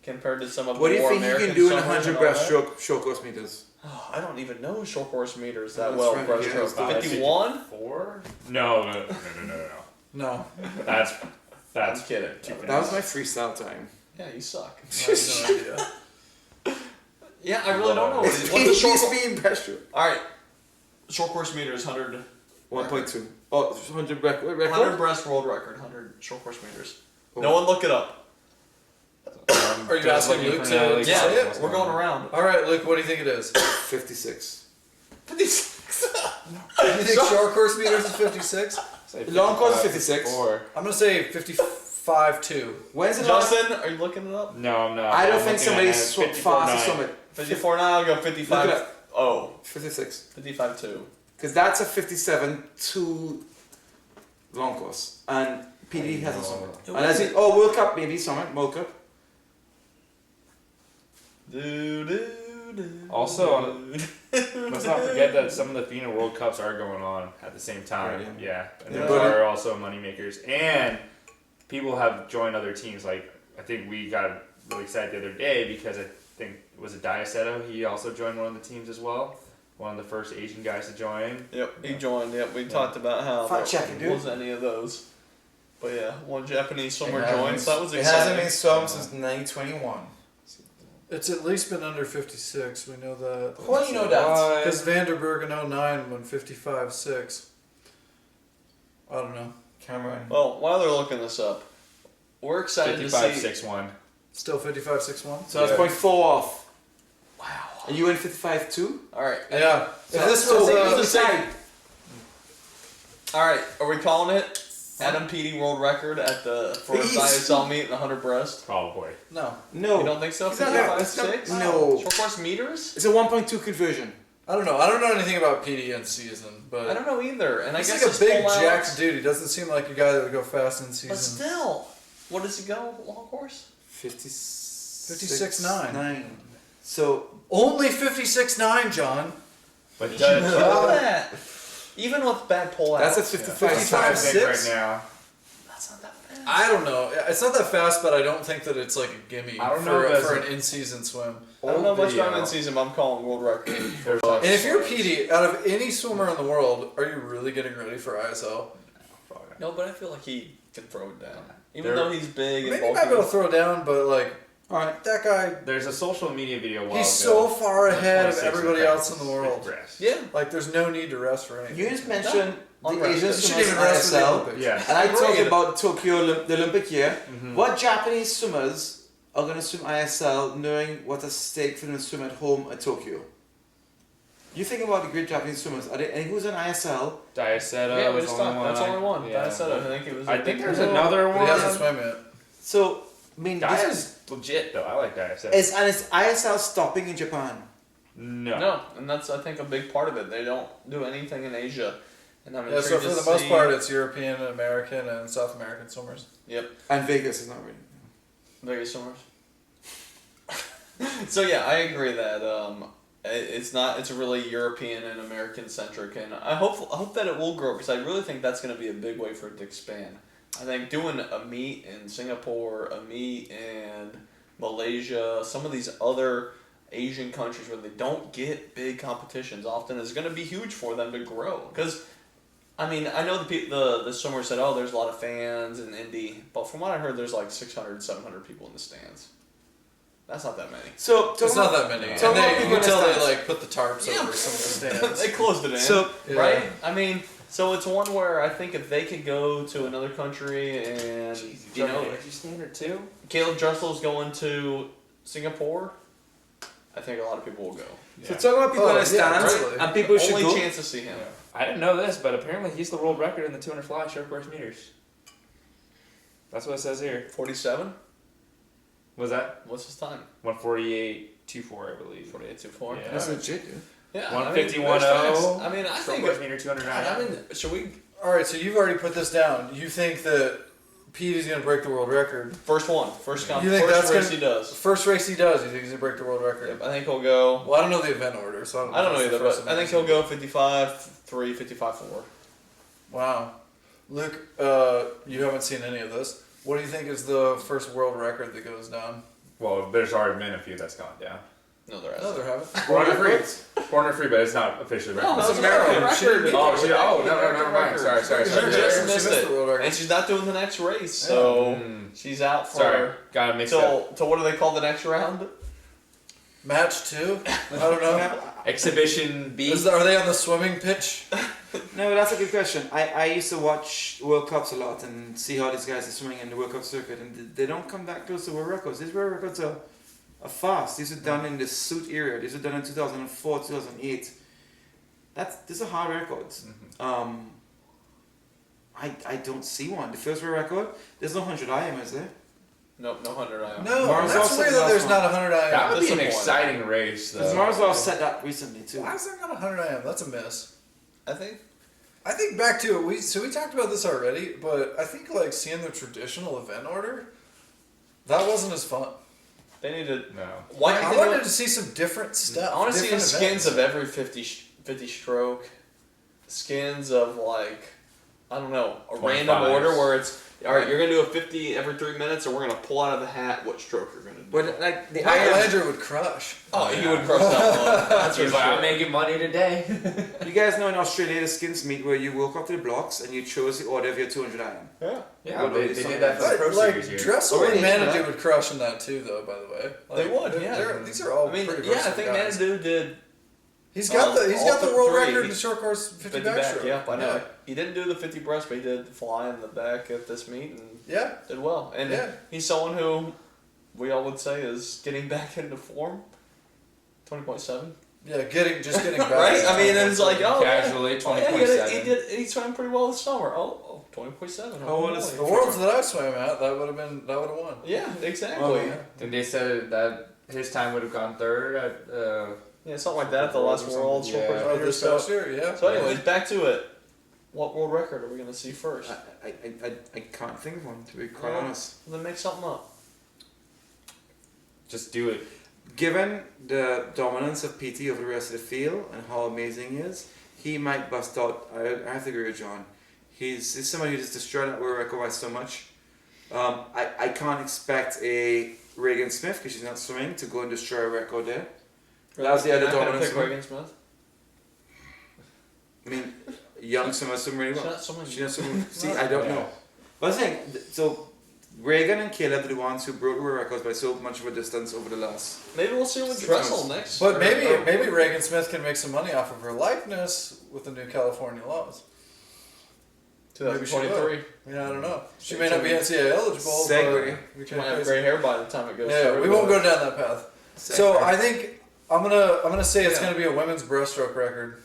Speaker 4: compared to some of
Speaker 2: What
Speaker 4: the
Speaker 2: do you
Speaker 4: more
Speaker 2: think you
Speaker 4: American
Speaker 2: can do in
Speaker 4: swimmers
Speaker 2: 100
Speaker 4: and all that.
Speaker 2: breaststroke short course meters?
Speaker 4: Oh, I don't even know short course meters that
Speaker 2: That's
Speaker 4: well.
Speaker 2: right,
Speaker 4: Breaststroke
Speaker 2: yeah.
Speaker 4: 51.
Speaker 3: 4? No.
Speaker 5: no,
Speaker 3: That's
Speaker 4: I'm kidding.
Speaker 2: That was my freestyle time.
Speaker 4: Yeah, you suck.
Speaker 5: I have no idea.
Speaker 4: Yeah, I really don't know.
Speaker 2: It's
Speaker 4: What's the short?
Speaker 2: speed breaststroke.
Speaker 4: All right, short course meters 100.
Speaker 2: 1.2. Oh, 100 record.
Speaker 4: 100 breast world record, 100 short course meters.
Speaker 2: Oh.
Speaker 4: No one look it up.
Speaker 5: Are you asking Luke to say it?
Speaker 4: We're going around.
Speaker 5: All right, Luke, what do you think it is?
Speaker 2: 56.
Speaker 4: 56.
Speaker 5: You think short course meters is 56?
Speaker 2: Long course is 56.
Speaker 5: I'm gonna say 55-2.
Speaker 2: When's the last?
Speaker 4: Justin, are you looking it up?
Speaker 3: No, I'm not.
Speaker 2: I don't
Speaker 3: I'm
Speaker 2: think
Speaker 3: looking at
Speaker 2: somebody's
Speaker 3: it.
Speaker 2: fast to
Speaker 3: 54.9.
Speaker 2: swim it.
Speaker 4: 54 now, I'll go 55.
Speaker 2: Look it up.
Speaker 4: Oh,
Speaker 2: 56.
Speaker 4: 55 2.
Speaker 2: Because that's a 57 to long course. And PD has a summit. And as it, World Cup maybe summit, World Cup.
Speaker 3: Also, let's not forget that some of the FINA World Cups are going on at the same time.
Speaker 2: Right,
Speaker 3: Yeah, and
Speaker 2: Yeah.
Speaker 3: those are also money makers. And people have joined other teams. Like I think we got really excited the other day because I think was it Diaceto. He also joined one of the teams as well. One of the first Asian guys to join.
Speaker 4: Yep, he joined. Yep, we talked about how
Speaker 2: Fact checking, dude.
Speaker 4: wasn't any of those. But yeah, one Japanese swimmer
Speaker 2: It hasn't
Speaker 4: joined, so that was
Speaker 2: It
Speaker 4: exciting.
Speaker 2: hasn't been swum since 1921.
Speaker 5: It's at least been under 56. We know that.
Speaker 2: How do you know that?
Speaker 5: Because Vanderberg in 09 won 55-6. I don't know.
Speaker 2: Cameron.
Speaker 4: Well, while they're looking this up, we're excited to see.
Speaker 3: 55-6-1.
Speaker 5: Still 55-6-1?
Speaker 2: So that's
Speaker 3: Yeah.
Speaker 2: 0.4 off.
Speaker 4: Wow.
Speaker 2: Are you in 55 too?
Speaker 4: All right.
Speaker 5: Yeah. If this
Speaker 2: So
Speaker 5: was
Speaker 2: they
Speaker 5: a...
Speaker 2: decide.
Speaker 4: All right. Are we calling it? Adam Petey world record at the first
Speaker 2: Please.
Speaker 4: ISL meet in the 100 breast.
Speaker 3: Probably.
Speaker 5: No.
Speaker 2: No.
Speaker 4: You don't think so?
Speaker 2: It's not that-
Speaker 4: 55
Speaker 2: it's not-
Speaker 4: 6?
Speaker 2: no.
Speaker 4: Short course meters?
Speaker 2: It's a 1.2 conversion.
Speaker 5: I don't know. I don't know anything about PD in season, but
Speaker 4: I don't know either. And I
Speaker 5: he's
Speaker 4: guess
Speaker 5: like a
Speaker 4: his
Speaker 5: big
Speaker 4: pullouts-
Speaker 5: jacked dude. He doesn't seem like a guy that would go fast in season.
Speaker 4: But still, what does he go long course?
Speaker 5: 56.9.
Speaker 2: 9. So
Speaker 5: Only 56.9, John.
Speaker 3: But
Speaker 4: Kill
Speaker 3: Judge,
Speaker 4: that. Even with bad pullouts.
Speaker 2: that's a
Speaker 3: that's
Speaker 2: 55.
Speaker 3: what I think right now.
Speaker 4: That's not that fast.
Speaker 5: I don't know. It's not that fast, but I don't think that it's like a gimme
Speaker 3: I don't know
Speaker 5: for,
Speaker 3: if that's
Speaker 5: for
Speaker 3: a-
Speaker 5: an in-season swim.
Speaker 4: I don't know much
Speaker 3: Video.
Speaker 4: about in-season, but I'm calling world record.
Speaker 5: And if you're PD, out of any swimmer in the world, are you really getting ready for ISL?
Speaker 4: No, but I feel like he can throw it down. Even
Speaker 3: There-
Speaker 4: though he's big and
Speaker 5: Maybe he might be able to
Speaker 4: bulky.
Speaker 5: throw it down, but like,
Speaker 2: Alright.
Speaker 5: that guy,
Speaker 3: There's a social media video. a while
Speaker 5: he's
Speaker 3: ago,
Speaker 5: so far ahead of
Speaker 3: 26
Speaker 5: everybody else in the
Speaker 3: with
Speaker 5: world.
Speaker 3: rest.
Speaker 4: Yeah.
Speaker 5: Like, there's no need to rest for anything.
Speaker 2: You just mentioned
Speaker 4: On
Speaker 2: the
Speaker 4: rest.
Speaker 2: Asian
Speaker 5: You shouldn't
Speaker 2: swimmers
Speaker 5: even
Speaker 2: in
Speaker 5: rest for the
Speaker 2: ISL.
Speaker 5: Olympics.
Speaker 3: Yeah.
Speaker 2: And I
Speaker 4: Agreed.
Speaker 2: talked about Tokyo, the Olympic year.
Speaker 3: Mhm.
Speaker 2: What Japanese swimmers are going to swim ISL knowing what a stake for them to swim at home at Tokyo? You think about the great Japanese swimmers. Are there any who's in ISL?
Speaker 3: Diaceta
Speaker 4: Yeah, we
Speaker 3: was
Speaker 4: just
Speaker 3: the only
Speaker 4: talked.
Speaker 3: one.
Speaker 4: That's the only one.
Speaker 3: Yeah.
Speaker 4: I said it. I think it was.
Speaker 3: I think there's
Speaker 2: Well,
Speaker 3: another
Speaker 5: But
Speaker 3: one.
Speaker 5: he hasn't swum yet.
Speaker 2: So, I mean, this
Speaker 3: Dia's legit though. I like Diaceta.
Speaker 2: is ISL stopping in Japan?
Speaker 3: No.
Speaker 4: No, and that's I think a big part of it. They don't do anything in Asia, and I'm
Speaker 5: Yeah, so
Speaker 4: intrigued
Speaker 5: for
Speaker 4: to
Speaker 5: the most
Speaker 4: see-
Speaker 5: part, it's European, American, and South American swimmers.
Speaker 4: Yep,
Speaker 2: And Vegas is not really.
Speaker 4: Vegas swimmers. So yeah, I agree that it's not. It's really European and American centric, and I hope that it will grow because I really think that's going to be a big way for it to expand. I think doing a meet in Singapore, a meet in Malaysia, some of these other Asian countries where they don't get big competitions often is going to be huge for them to grow. Because, I mean, I know the swimmer said, oh, there's a lot of fans in Indy, but from what I heard, there's like 600, 700 people in the stands. That's not that many.
Speaker 2: So,
Speaker 5: It's not that many.
Speaker 2: So
Speaker 5: And
Speaker 2: how
Speaker 5: they,
Speaker 2: people
Speaker 5: you can tell they
Speaker 2: understand?
Speaker 5: like put the tarps over some of the stands.
Speaker 4: They closed it in,
Speaker 2: So-
Speaker 5: Yeah.
Speaker 4: right? I mean, so it's one where I think if they could go to another country and, you know,
Speaker 3: energy standard too.
Speaker 4: Caleb Dressel's going to Singapore, I think a lot of people will go.
Speaker 2: So talking about people
Speaker 5: Oh,
Speaker 2: in the
Speaker 5: yeah,
Speaker 2: stands
Speaker 5: totally.
Speaker 2: and people should
Speaker 4: Only
Speaker 2: go.
Speaker 4: chance to see him.
Speaker 3: I didn't know this, but apparently he's the world record in the 200 fly short course meters. That's what it says here.
Speaker 4: 47?
Speaker 3: Was that
Speaker 4: What's his time?
Speaker 3: 148.24, I believe.
Speaker 4: 48.24.
Speaker 3: Yeah.
Speaker 2: That's legit, dude.
Speaker 4: Yeah,
Speaker 3: 151.0.
Speaker 4: I mean, I
Speaker 3: Short
Speaker 4: think.
Speaker 3: course meter 209.
Speaker 4: God, I mean, should we
Speaker 5: All right, so you've already put this down. You think that Pete is going to break the world record?
Speaker 4: first
Speaker 5: You think
Speaker 4: first
Speaker 5: that's
Speaker 4: race
Speaker 5: gonna-
Speaker 4: he does?
Speaker 5: First race he does, you think he's going to break the world record?
Speaker 4: Yep, I think he'll go.
Speaker 5: Well, I don't know the event order, so
Speaker 4: I don't know
Speaker 5: if
Speaker 4: either,
Speaker 5: that's the
Speaker 4: but I think
Speaker 5: first
Speaker 4: he'll go 55.3, 55.4.
Speaker 5: Wow. Luke, you haven't seen any of this. What do you think is the first world record that goes down?
Speaker 3: Well, there's already been a few that's gone down.
Speaker 4: No, there
Speaker 5: No,
Speaker 4: hasn't.
Speaker 5: there haven't.
Speaker 3: Corner free. Corner free, but it's not officially
Speaker 4: No,
Speaker 3: recognized.
Speaker 4: it's
Speaker 5: American.
Speaker 4: American
Speaker 5: She didn't
Speaker 4: record.
Speaker 5: get
Speaker 3: Oh,
Speaker 5: the
Speaker 3: she,
Speaker 5: world
Speaker 3: oh,
Speaker 5: record.
Speaker 3: no, never mind. Sorry.
Speaker 4: She
Speaker 5: She
Speaker 4: just
Speaker 5: missed
Speaker 4: missed
Speaker 5: the world
Speaker 4: it,
Speaker 5: record.
Speaker 4: and she's not doing the next race, so she's out for
Speaker 3: Sorry, got it mixed up.
Speaker 4: till what do they call the next round?
Speaker 5: Match 2? I don't know.
Speaker 3: Exhibition B.
Speaker 5: Are they on the swimming pitch?
Speaker 2: No, that's a good question. I used to watch World Cups a lot and see how these guys are swimming in the World Cup circuit, and they don't come that close to world records. These world records are fast. These are done in the suit era. These are done in 2004, 2008. These are hard records. I don't see one. The first world record, there's no 100 IM, is there?
Speaker 4: Nope, no 100 IM.
Speaker 5: No,
Speaker 2: Mars
Speaker 5: that's
Speaker 2: also
Speaker 5: weird
Speaker 2: the
Speaker 5: that there's
Speaker 2: last
Speaker 5: not 100 IM.
Speaker 3: That would be an
Speaker 4: Disappointing.
Speaker 3: exciting race,
Speaker 2: Because
Speaker 3: though.
Speaker 2: Marzal said that recently too.
Speaker 5: Why is there not 100 IM? That's a miss.
Speaker 4: I think.
Speaker 5: I think back to it. We talked about this already, but I think like seeing the traditional event order, that wasn't as fun.
Speaker 4: They need to.
Speaker 3: No.
Speaker 4: Why
Speaker 5: I
Speaker 4: can't they
Speaker 5: wanted
Speaker 4: do-
Speaker 5: to see some different stuff.
Speaker 4: I want to see the
Speaker 5: different
Speaker 4: skins
Speaker 5: events.
Speaker 4: of every 50 stroke, skins of like, I don't know, a random
Speaker 3: 25s.
Speaker 4: order where it's, alright, you're going to do a 50 every 3 minutes, or we're going to pull out of the hat what stroke you're going to do.
Speaker 2: But like the
Speaker 5: Michael
Speaker 2: IM,
Speaker 5: Andrew would crush.
Speaker 4: Oh, he would crush that one. That's for
Speaker 3: He's like,
Speaker 4: sure.
Speaker 3: I'm making money today.
Speaker 2: you guys know in Australia the skins meet where you walk up to the blocks and you chose the order of your 200 IM.
Speaker 4: Yeah.
Speaker 3: Yeah,
Speaker 2: What
Speaker 3: they
Speaker 2: are these
Speaker 3: did that for the
Speaker 5: Like,
Speaker 3: Pro
Speaker 5: like
Speaker 3: Series here.
Speaker 5: Dressel
Speaker 2: Already
Speaker 5: and
Speaker 2: into
Speaker 5: Manadoo
Speaker 2: that.
Speaker 5: would crush in that too, though. By the way,
Speaker 4: They would, yeah.
Speaker 5: These are all
Speaker 4: I mean,
Speaker 5: pretty
Speaker 4: yeah, I
Speaker 5: versatile
Speaker 4: think
Speaker 5: guys.
Speaker 4: Manadoo did
Speaker 5: He's got the
Speaker 4: all
Speaker 5: world
Speaker 4: three.
Speaker 5: record in the short course 50 backstroke.
Speaker 4: Yeah, I know.
Speaker 5: Yeah.
Speaker 4: He didn't do the 50 breast, but he did fly in the back at this meet and
Speaker 5: Yeah.
Speaker 4: did well. And
Speaker 5: Yeah.
Speaker 4: he's someone who we all would say is getting back into form. 20.7.
Speaker 5: Yeah, just getting back.
Speaker 4: Right? I mean, it's like, oh,
Speaker 3: Casually,
Speaker 4: yeah.
Speaker 3: 20.7.
Speaker 4: He swam pretty well this summer. Oh, 20.7.
Speaker 2: How old is
Speaker 5: The worlds that I swam at, that would have won.
Speaker 4: Yeah, exactly.
Speaker 2: Oh, yeah.
Speaker 3: And they said that his time would have gone third at
Speaker 4: Yeah, something like that. The last World Short Course
Speaker 5: Oh,
Speaker 4: Meter.
Speaker 5: this
Speaker 4: So,
Speaker 5: past year, yeah.
Speaker 4: so anyways, back to it. What world record are we going to see first?
Speaker 2: I can't think of one, to be quite
Speaker 4: Well,
Speaker 2: honest.
Speaker 4: Then make something up.
Speaker 3: Just do it.
Speaker 2: Given the dominance of PT over the rest of the field and how amazing he is, he might bust out. I have to agree with John. He's somebody who just destroyed that world record by so much. I can't expect a Regan Smith, because she's not swimming, to go and destroy a record there. That was the other dominance.
Speaker 4: Pick Regan Smith.
Speaker 2: I mean, young swimmer swim really
Speaker 4: She's
Speaker 2: well.
Speaker 4: not swimming.
Speaker 2: She's not swimming. See, I don't know. But I think, so Regan and Caleb are the ones who broke world records by so much of a distance over the last.
Speaker 4: Maybe we'll see him with
Speaker 2: 6
Speaker 4: Dressel
Speaker 2: months.
Speaker 4: next.
Speaker 5: But
Speaker 4: or-
Speaker 5: maybe Reagan Smith can make some money off of her likeness with the new California laws. Maybe she will.
Speaker 4: 2023.
Speaker 5: Yeah, I don't know. She may not be NCAA eligible,
Speaker 2: Segue.
Speaker 5: but we
Speaker 4: She might have gray hair by the time it goes
Speaker 5: Yeah,
Speaker 4: through.
Speaker 5: we won't go down that path. So
Speaker 2: Segue.
Speaker 5: I think I'm gonna say it's
Speaker 4: Yeah.
Speaker 5: gonna be a women's breaststroke record.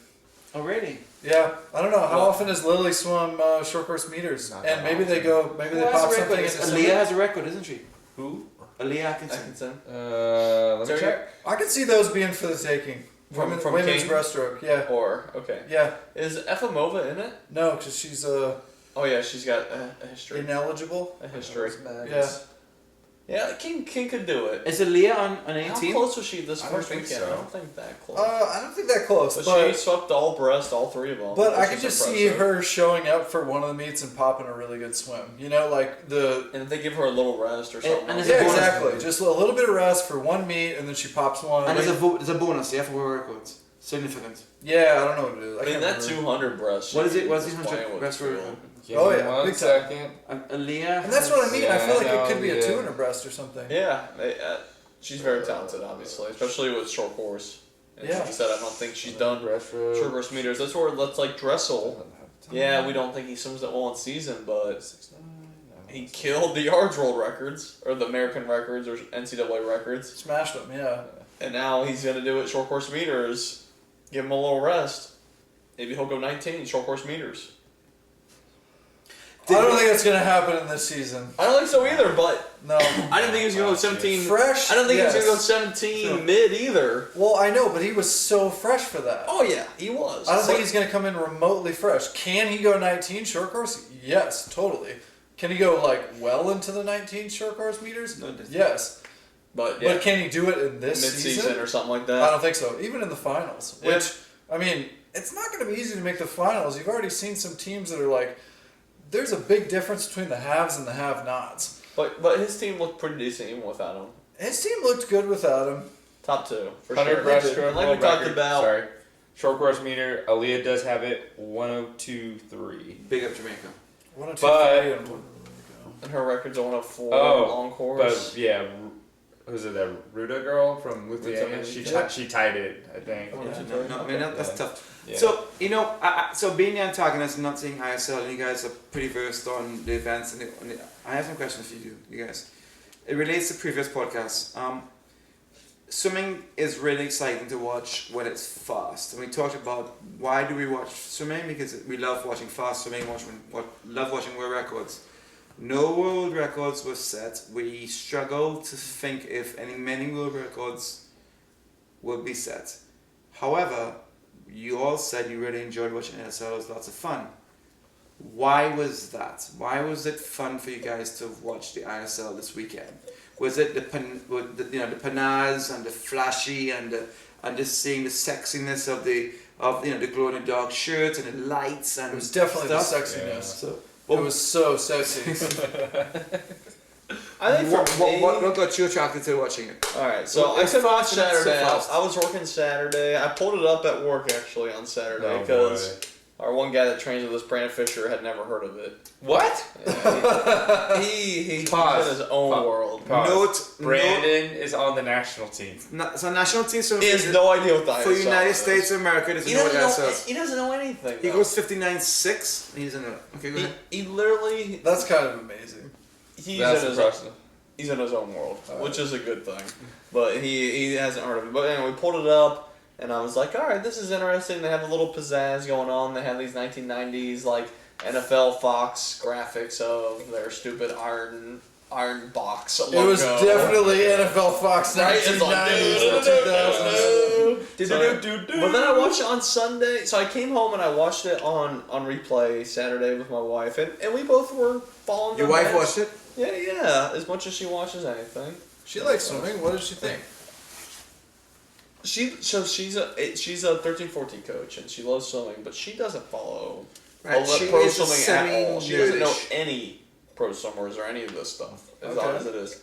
Speaker 2: Oh, really?
Speaker 5: Yeah, I don't know how
Speaker 4: Well-
Speaker 5: often does Lily swim short course meters,
Speaker 3: Not
Speaker 5: and
Speaker 3: that
Speaker 5: maybe they
Speaker 3: often.
Speaker 5: go, maybe
Speaker 2: Who
Speaker 5: they
Speaker 2: has
Speaker 5: pop
Speaker 2: a
Speaker 5: something
Speaker 2: record?
Speaker 5: into
Speaker 2: Aaliyah
Speaker 5: something.
Speaker 2: has a record, isn't she?
Speaker 3: Who?
Speaker 2: Aaliyah Atkinson.
Speaker 4: Atkinson.
Speaker 3: Let me
Speaker 4: Terry?
Speaker 3: check.
Speaker 5: I can see those being for the taking.
Speaker 4: From
Speaker 5: Women's
Speaker 4: King?
Speaker 5: breaststroke, yeah,
Speaker 4: Or, okay.
Speaker 5: yeah.
Speaker 4: Is Efimova in it?
Speaker 5: No, because she's
Speaker 4: Oh, yeah, she's got a history.
Speaker 5: ineligible.
Speaker 4: A history.
Speaker 5: Yeah.
Speaker 4: Yeah, King could do it.
Speaker 2: Is Aaliyah on
Speaker 4: How
Speaker 2: 18?
Speaker 4: close was she this
Speaker 3: I don't
Speaker 4: first
Speaker 3: think
Speaker 4: weekend?
Speaker 3: so.
Speaker 4: I don't think that close.
Speaker 5: I don't think that close,
Speaker 4: but
Speaker 5: but
Speaker 4: she swept all breast, all three of them.
Speaker 5: But I
Speaker 4: which
Speaker 5: could
Speaker 4: is
Speaker 5: just see
Speaker 4: impressive.
Speaker 5: her showing up for one of the meets and popping a really good swim. You know, like the.
Speaker 4: And if they give her a little rest or something.
Speaker 2: and is
Speaker 5: Yeah,
Speaker 2: it bonus?
Speaker 5: exactly. Just a little bit of rest for one meet, and then she pops one.
Speaker 2: And there's a bonus, yeah, for world records. Significant.
Speaker 5: Yeah, I don't know what it is.
Speaker 4: I mean,
Speaker 5: can't
Speaker 4: that
Speaker 5: remember.
Speaker 4: 200 breast.
Speaker 2: What is it? What's
Speaker 4: she's
Speaker 2: the
Speaker 4: playing
Speaker 2: 100
Speaker 4: with
Speaker 2: breast
Speaker 4: the field.
Speaker 2: record?
Speaker 3: Give
Speaker 5: Oh,
Speaker 3: me
Speaker 5: yeah,
Speaker 3: one
Speaker 5: big time.
Speaker 3: second.
Speaker 2: Aaliyah.
Speaker 5: And that's what I mean. I feel like
Speaker 3: Yeah,
Speaker 5: it could be a
Speaker 3: yeah.
Speaker 5: 200 breast or something.
Speaker 4: Yeah, she's very talented, obviously, especially with short course. And
Speaker 5: Yeah.
Speaker 4: like you said, I don't think she's done
Speaker 3: Breaststroke.
Speaker 4: short course meters. That's where that's like Dressel. Yeah, we don't think he swims that well in season, but he killed the yards world records or the American records or NCAA records,
Speaker 5: Smashed them, yeah.
Speaker 4: and now he's gonna do it short course meters. Give him a little rest. Maybe he'll go 19 short course meters.
Speaker 5: I don't think that's going to happen in this season.
Speaker 4: I don't think so either, but
Speaker 5: No.
Speaker 4: I didn't think he was gonna go 17.
Speaker 5: Fresh?
Speaker 4: I don't think
Speaker 5: yes.
Speaker 4: he was gonna go 17
Speaker 5: Sure.
Speaker 4: mid either.
Speaker 5: Well, I know, but he was so fresh for that.
Speaker 4: Oh yeah, he was.
Speaker 5: I don't think he's going to come in remotely fresh. Can he go 19 short course? Yes, totally. Can he go like well into the 19 short course meters?
Speaker 2: No, it
Speaker 5: Yes.
Speaker 4: But yeah,
Speaker 5: But can he do it in this
Speaker 4: mid-season
Speaker 5: season?
Speaker 4: or something like
Speaker 5: I
Speaker 4: that.
Speaker 5: don't think so. Even in the finals,
Speaker 4: Yeah.
Speaker 5: which I mean, it's not going to be easy to make the finals. You've already seen some teams that are like, there's a big difference between the haves and the have-nots.
Speaker 4: But his team looked pretty decent even without him.
Speaker 5: His team looked good without him.
Speaker 4: Top two for
Speaker 3: 100
Speaker 4: sure.
Speaker 3: breaststroke
Speaker 4: Like we
Speaker 3: world
Speaker 4: talked
Speaker 3: record.
Speaker 4: about.
Speaker 3: Sorry. Short course meter. Aaliyah does have it 102.3.
Speaker 2: Big up Jamaica.
Speaker 5: 1, 2,
Speaker 3: But-
Speaker 5: 3, and 1.
Speaker 4: And her record's a 104
Speaker 3: Oh,
Speaker 4: long course.
Speaker 3: But yeah, who's it? That Ruda girl from Lithuania.
Speaker 4: Lithuania.
Speaker 3: She tied it, I think.
Speaker 4: Oh,
Speaker 5: Yeah.
Speaker 2: No, I mean, that's tough.
Speaker 3: Yeah.
Speaker 2: So, you know, so being the antagonist and not seeing ISL, and you guys are pretty versed on the events, I have some questions for you guys. It relates to previous podcasts. Swimming is really exciting to watch when it's fast. And we talked about why do we watch swimming? Because we love watching fast swimming, love watching world records. No world records were set. We struggle to think if many world records will be set. However, you all said you really enjoyed watching ISL. It was lots of fun. Why was that? Why was it fun for you guys to watch the ISL this weekend? Was it the panache and the flashy and just seeing the sexiness of the glow in the dark shirts and the lights and
Speaker 5: It was definitely
Speaker 2: stuff?
Speaker 5: the sexiness.
Speaker 3: Yeah.
Speaker 2: So,
Speaker 5: It was so sexy.
Speaker 4: I think for me,
Speaker 2: what got you attracted to watching it?
Speaker 4: all right. So I
Speaker 2: It's
Speaker 4: could watch
Speaker 2: fast and it's so
Speaker 4: Saturday.
Speaker 2: fast.
Speaker 4: I was working Saturday. I pulled it up at work actually on Saturday
Speaker 3: Oh,
Speaker 4: because
Speaker 3: boy.
Speaker 4: our one guy that trains with us, Brandon Fisher, had never heard of it.
Speaker 3: What?
Speaker 4: Yeah, he's
Speaker 3: Pause.
Speaker 4: in his own
Speaker 3: Pause.
Speaker 4: world.
Speaker 3: Pause. Brandon is on the national team.
Speaker 2: So national team swim
Speaker 4: He has no idea what the
Speaker 2: for
Speaker 4: ISL
Speaker 2: United
Speaker 4: is.
Speaker 2: States of America doesn't
Speaker 4: He
Speaker 2: know what
Speaker 4: doesn't know.
Speaker 2: ISL is.
Speaker 4: He doesn't know anything.
Speaker 2: He
Speaker 4: though.
Speaker 2: goes 59.6. He doesn't know. Okay, go ahead.
Speaker 4: He literally
Speaker 5: That's kind of amazing.
Speaker 3: That's impressive.
Speaker 4: he's in his own world,
Speaker 5: All right.
Speaker 4: which is a good thing. But he hasn't heard of it. But anyway, we pulled it up, and I was like, all right, this is interesting. They have a little pizzazz going on. They have these 1990s like NFL Fox graphics of their stupid iron box logo.
Speaker 5: It was definitely NFL Fox
Speaker 4: Right? It's like,
Speaker 5: 1990s or 2000s.
Speaker 4: But then I watched it on Sunday. So I came home and I watched it on replay Saturday with my wife, and we both were following.
Speaker 2: Your wife watched it?
Speaker 4: Yeah. As much as she watches anything.
Speaker 5: She likes swimming. What does she think?
Speaker 4: She's a 13-14 coach and she loves swimming, but she doesn't follow
Speaker 2: Right, she
Speaker 4: pro
Speaker 2: is a
Speaker 4: swimming at all. She doesn't know
Speaker 2: semi-nudish.
Speaker 4: any pro swimmers or any of this stuff as
Speaker 5: Okay.
Speaker 4: odd as it is.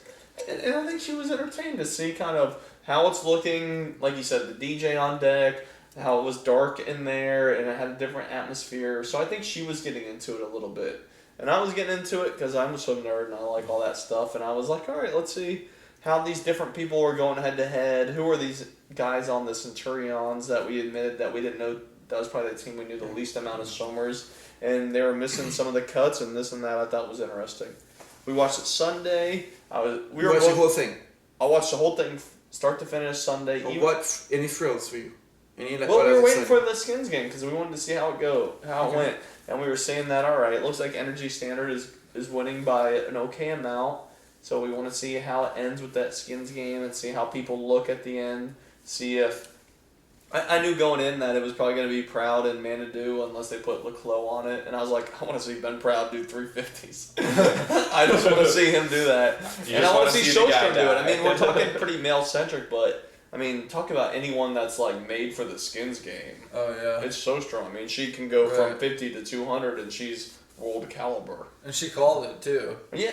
Speaker 4: And I think she was entertained to see kind of how it's looking. Like you said, the DJ on deck, how it was dark in there, and it had a different atmosphere. So I think she was getting into it a little bit, and I was getting into it because I'm a swim nerd and I like all that stuff. And I was like, all right, let's see how these different people are going head to head. Who are these guys on the Centurions that we admitted that we didn't know? That was probably the team we knew the least amount of swimmers, and they were missing some of the cuts and this and that. I thought was interesting. We watched it Sunday. We were
Speaker 2: watched the
Speaker 4: both,
Speaker 2: whole thing.
Speaker 4: I watched the whole thing start to finish Sunday.
Speaker 2: But
Speaker 4: Even-
Speaker 2: what? Any thrills for you? Any like?
Speaker 4: well,
Speaker 2: what
Speaker 4: we were
Speaker 2: else
Speaker 4: waiting
Speaker 2: exciting?
Speaker 4: for the Skins game because we wanted to see how it went, and we were saying that all right. It looks like Energy Standard is winning by an okay amount, so we want to see how it ends with that Skins game and see how people look at the end. See if I knew going in that it was probably going to be Proud and Manadoo unless they put Leclos on it, and I was like, I want to see Ben Proud do 350s. I just want to see him do that, and I want to see
Speaker 3: the guy
Speaker 4: Sjostrom do it. I
Speaker 3: die.
Speaker 4: mean, we're talking pretty male centric, but I mean, talk about anyone that's like made for the Skins game.
Speaker 5: Oh yeah.
Speaker 4: It's Sjostrom. I mean, she can go from
Speaker 5: Right.
Speaker 4: 50 to 200, and she's world caliber.
Speaker 5: And she called it too.
Speaker 4: Yeah,